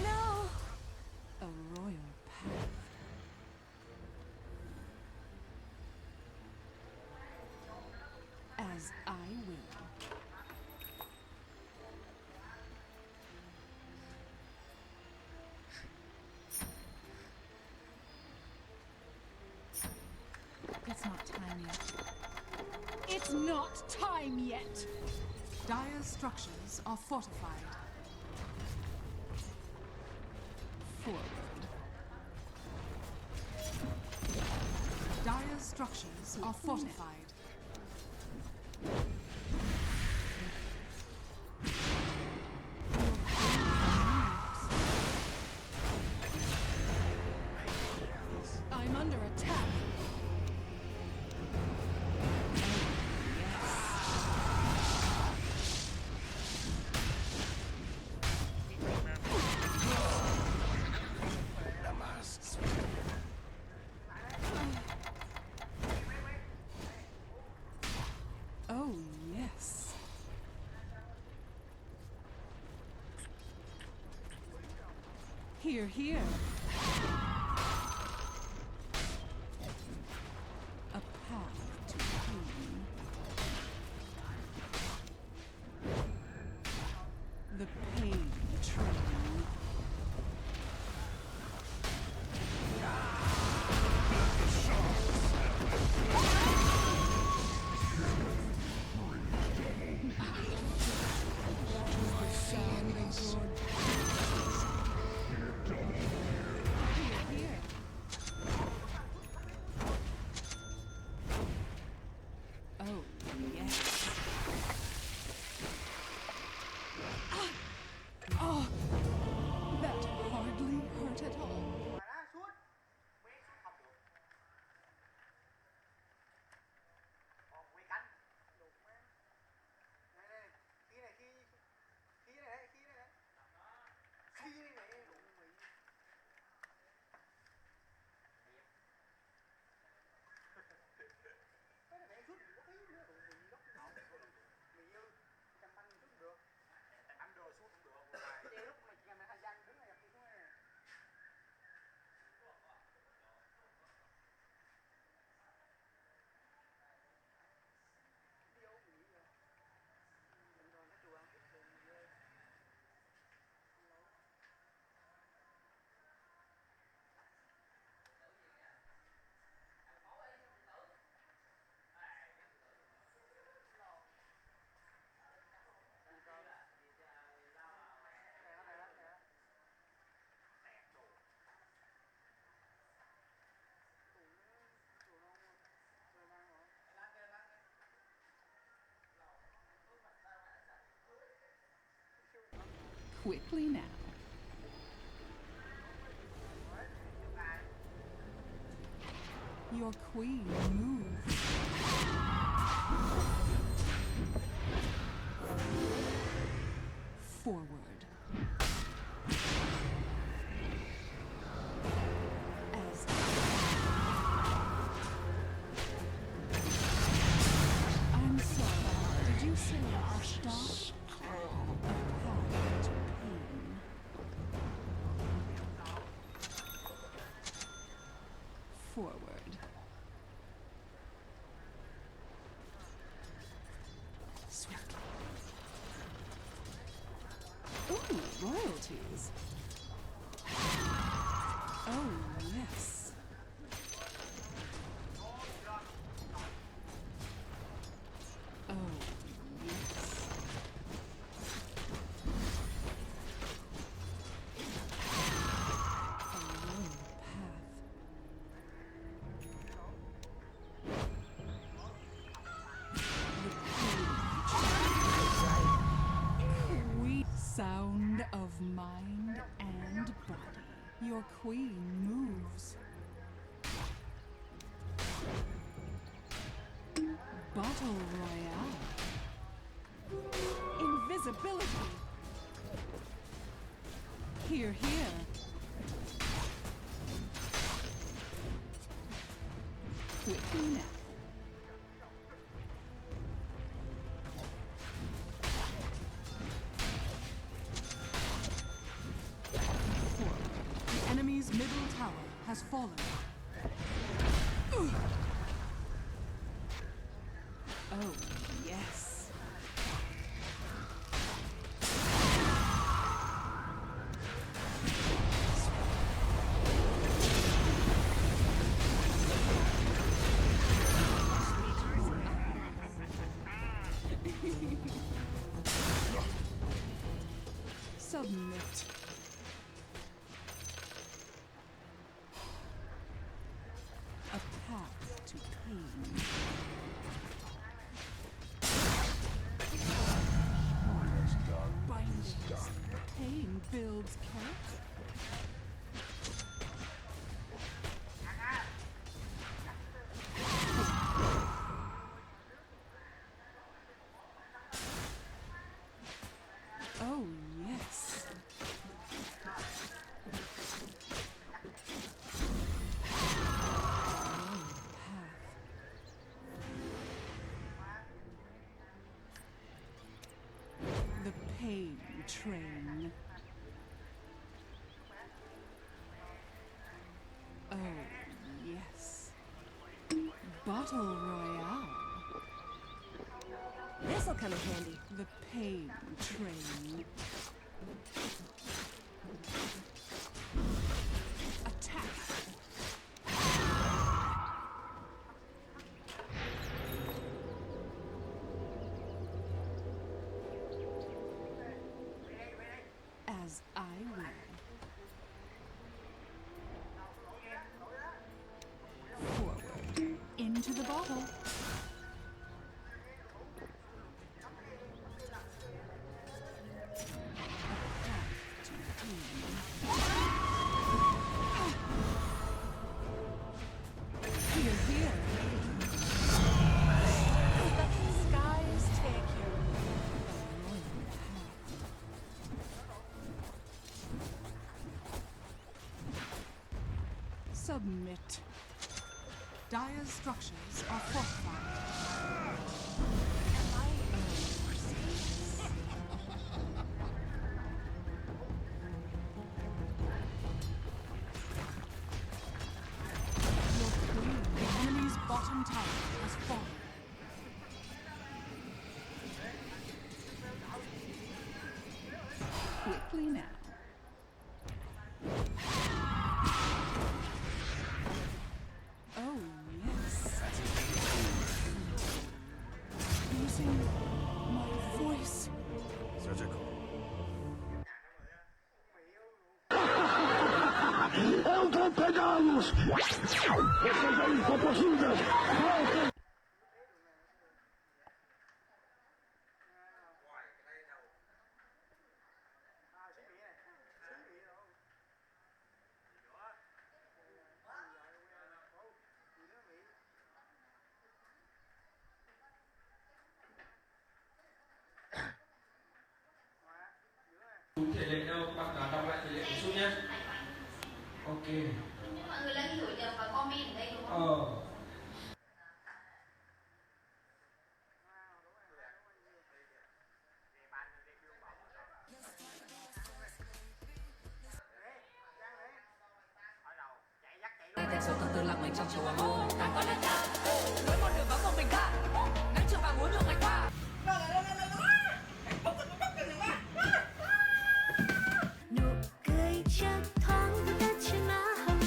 No! A royal path. As I will. It's not time yet. It's not time yet! Dire structures are fortified. Forward. Dire structures are fortified. I'm under attack. Oh, yes. Here, here. A path to pain. The pain train. Oh, yes. Oh, that hardly hurt at all. Quickly now. Your queen moves. Forward. As I'm sorry. Did you say stop? A path to pain. Forward. Swiftly. Ooh, royalties. Oh, yes. Oh, yes. A royal path. Queen, sound of mind and body. Your queen moves. Battle Royale. Invisibility. Here, here. Quickly now. The enemy's middle tower has fallen. Oh, yes. Submit. A path to pain. Bindings. Pain builds character. Oh, yes. The pain train. Oh, yes. Battle Royale. This'll come in handy. The pain train. Attack. As I will. Forward. Into the bottle. Here, here. Let the skies take you. Submit. Dire structures are fortified. Your queen, the enemy's bottom tower has fallen. Quickly now. Oh, yes. Losing my voice. ¡Autopegados! ¡Eso es imposible! Thể lệ đâu bạn đọc lại thể lệ của Su nhé. Ok. Mọi người đang hiểu nhầm và comment ở đây đúng không? Tên số tương tư lặng mình trong chiều hoàng hôn. Ta có lên nhà với con đường vắng một mình ta. Nắng chiều vàng muốn được ngày qua. Nụ cười trong thoáng với đất trên má hồng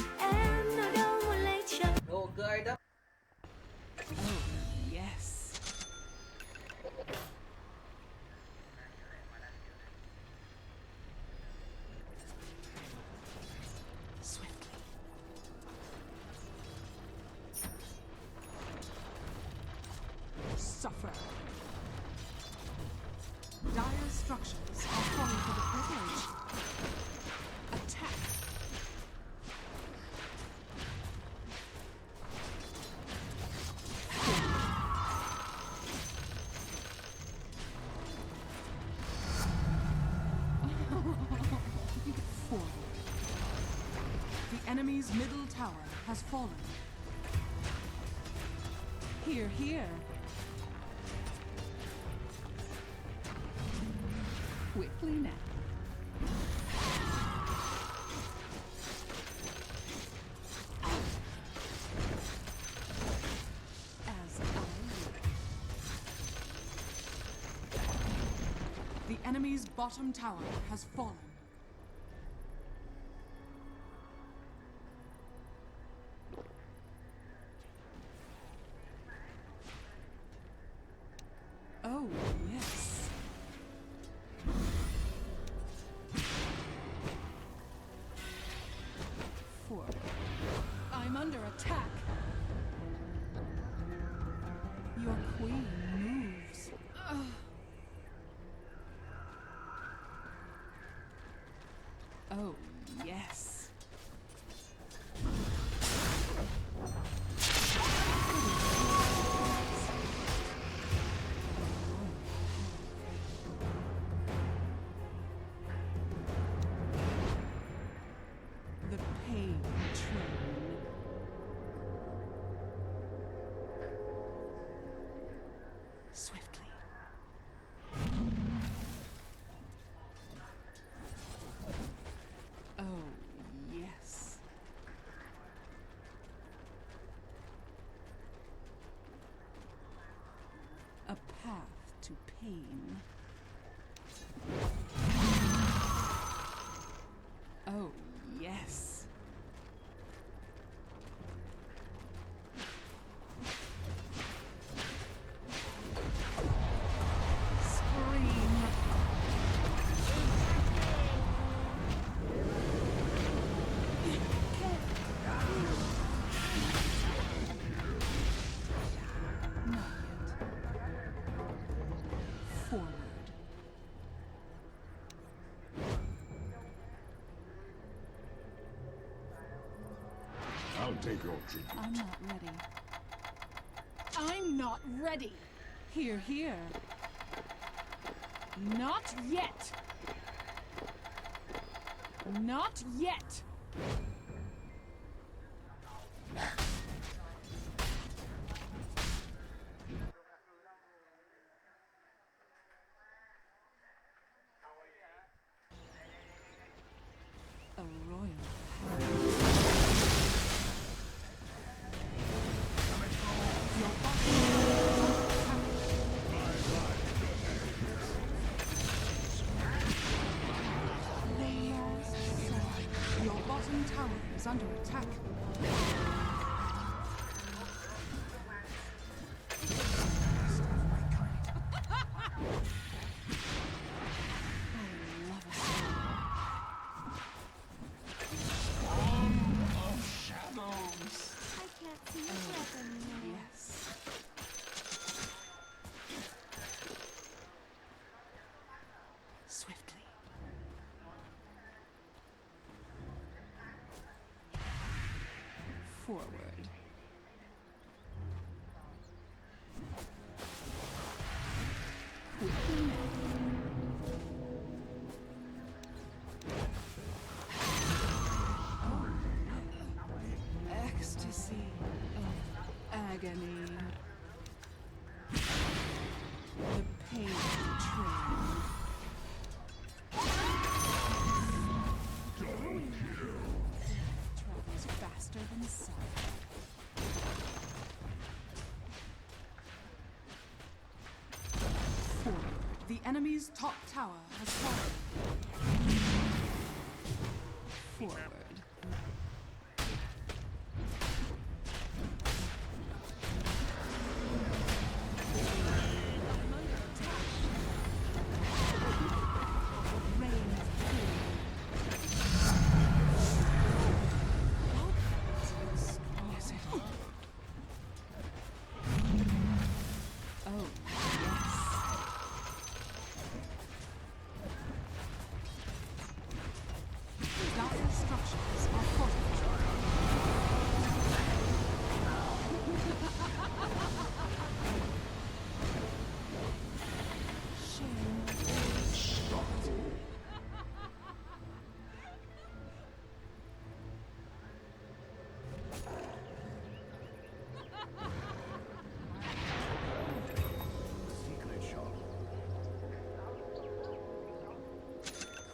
structures are falling for the privilege. Attack. Forward. The enemy's middle tower has fallen. Here, here. Quickly now. As I will. The enemy's bottom tower has fallen. Oh, yes. Forward. I'm under attack. Your queen moves. Ugh. Oh, yes. The pain train. Swiftly. Oh, yes. A path to pain. Oh, yes. Scream. Not yet. Forward. I'll take your tribute. I'm not ready. I'm not ready. Here, here. Not yet. Not yet. A royal path. Your Your bottom tower is under attack. I love it. Shadows. I can't see myself anymore. Yes. Swiftly. Forward. Quickly now. Ecstasy of agony. The pain train. Travels faster than sound. Forward. The enemy's top tower has fallen. Forward.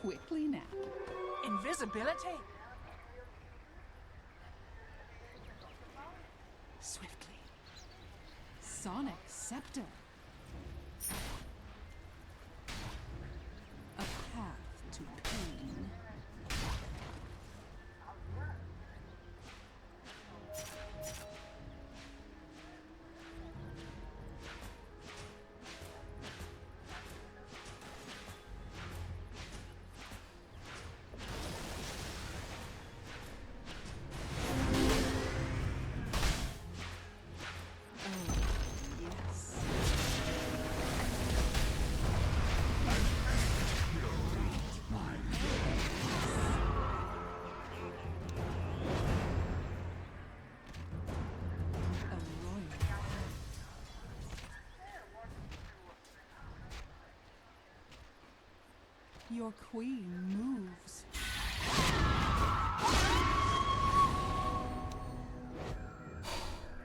quickly now. Invisibility? Swiftly. Sonic Scepter. A path to pain. Your queen moves.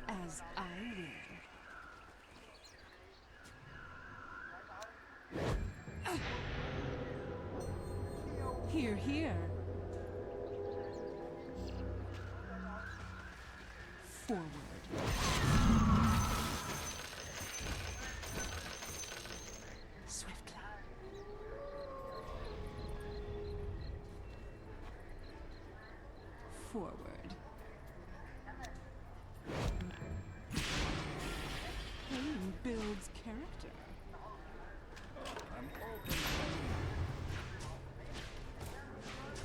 As I will. Here, here. Forward. Forward. Pain builds character.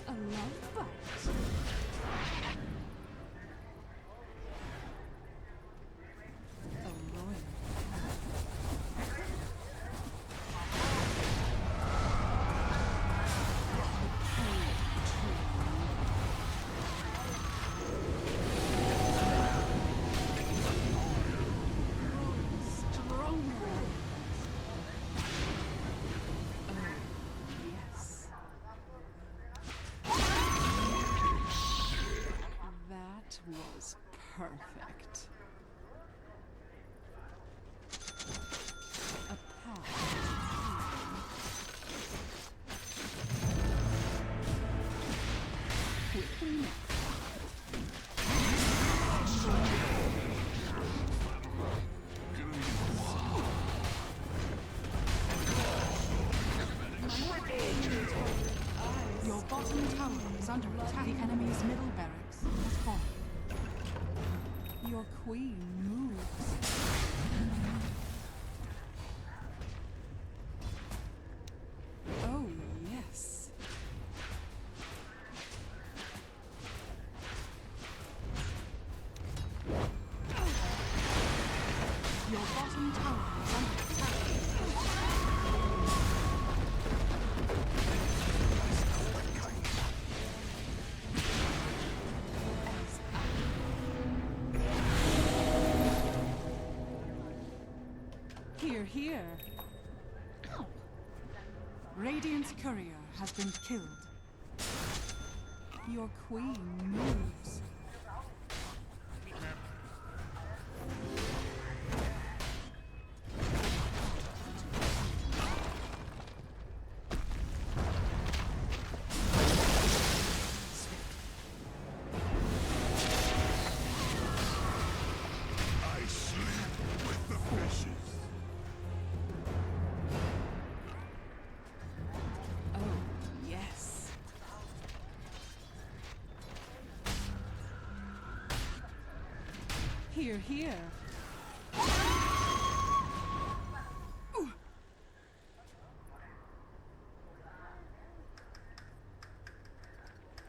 A love bite. A royal. Was perfect. A path. Quickly now. Your bottom tower is under attack. The enemy's middle barracks has fallen. Your queen moves. Oh, yes. Your bottom tower is under attack. Here. Ow. Radiant's courier has been killed. Your queen moves. I sleep with the fishes. Here, here.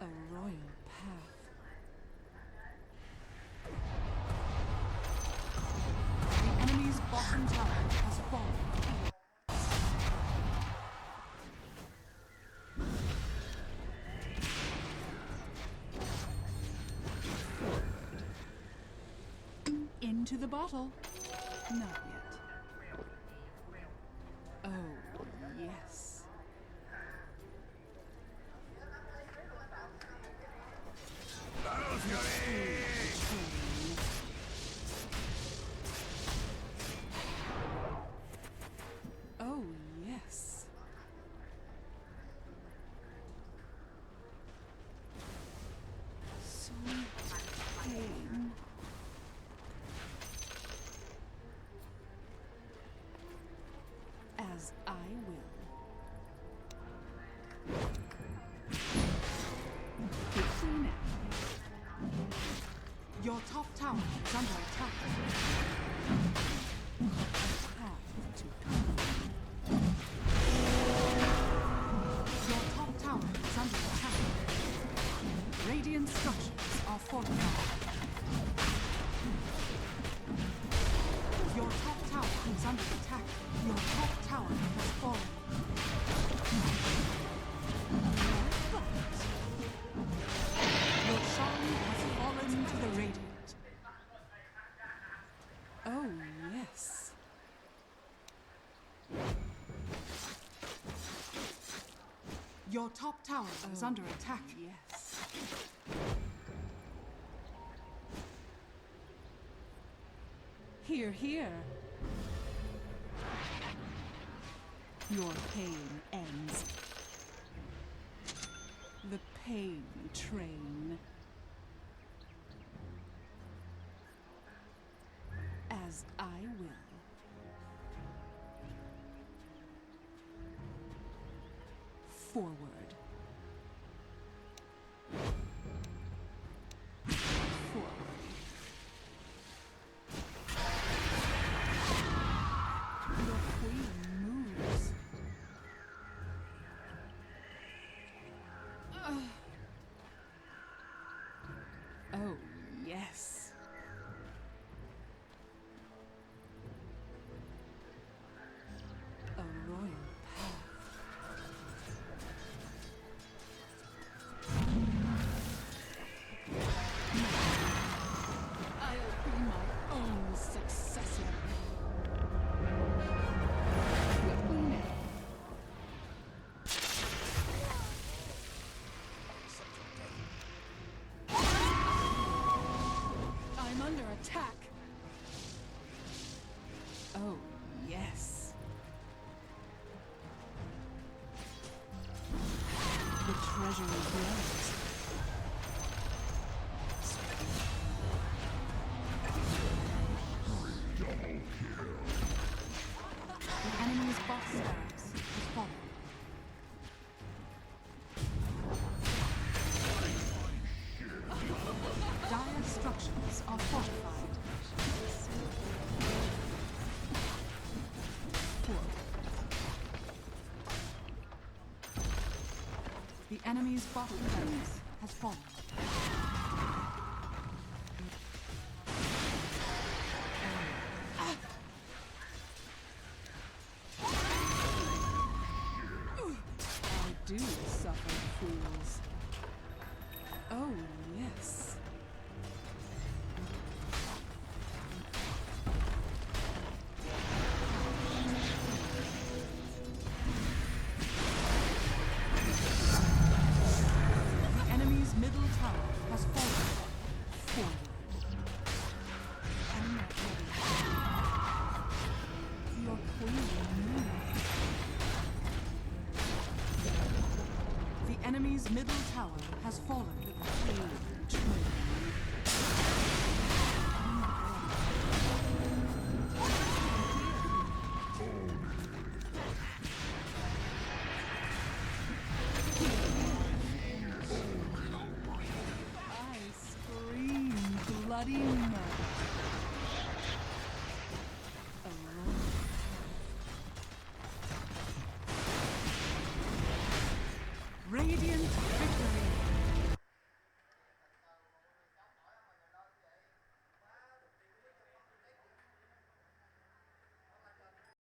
A royal path. The enemy's bottom tower has fallen. Into the bottle. Not yet. Oh, yes. Oh, yes. Your top tower is under attack. Your top tower is under attack. Radiant structures are fortified. Your top tower is under attack. Your top tower has fallen. Your shrine has fallen to the radiant. Oh, yes. Your top tower is under attack. Yes. Here, here. Your pain ends. The pain train. As I will. Forward. Forward. Your queen moves. Oh, yes. A royal path. I'll be my own successor. I'm under attack. Oh, yes. The treasury grows. The enemy's boss barracks is fallen. Dire structures are fortified. The enemy's bottom barracks has fallen. I do suffer, fools. Oh, yes. The enemy's middle tower has fallen. Forward. I'm not ready. Your queen moves. The enemy's middle tower has fallen. I scream bloody murder. Radiant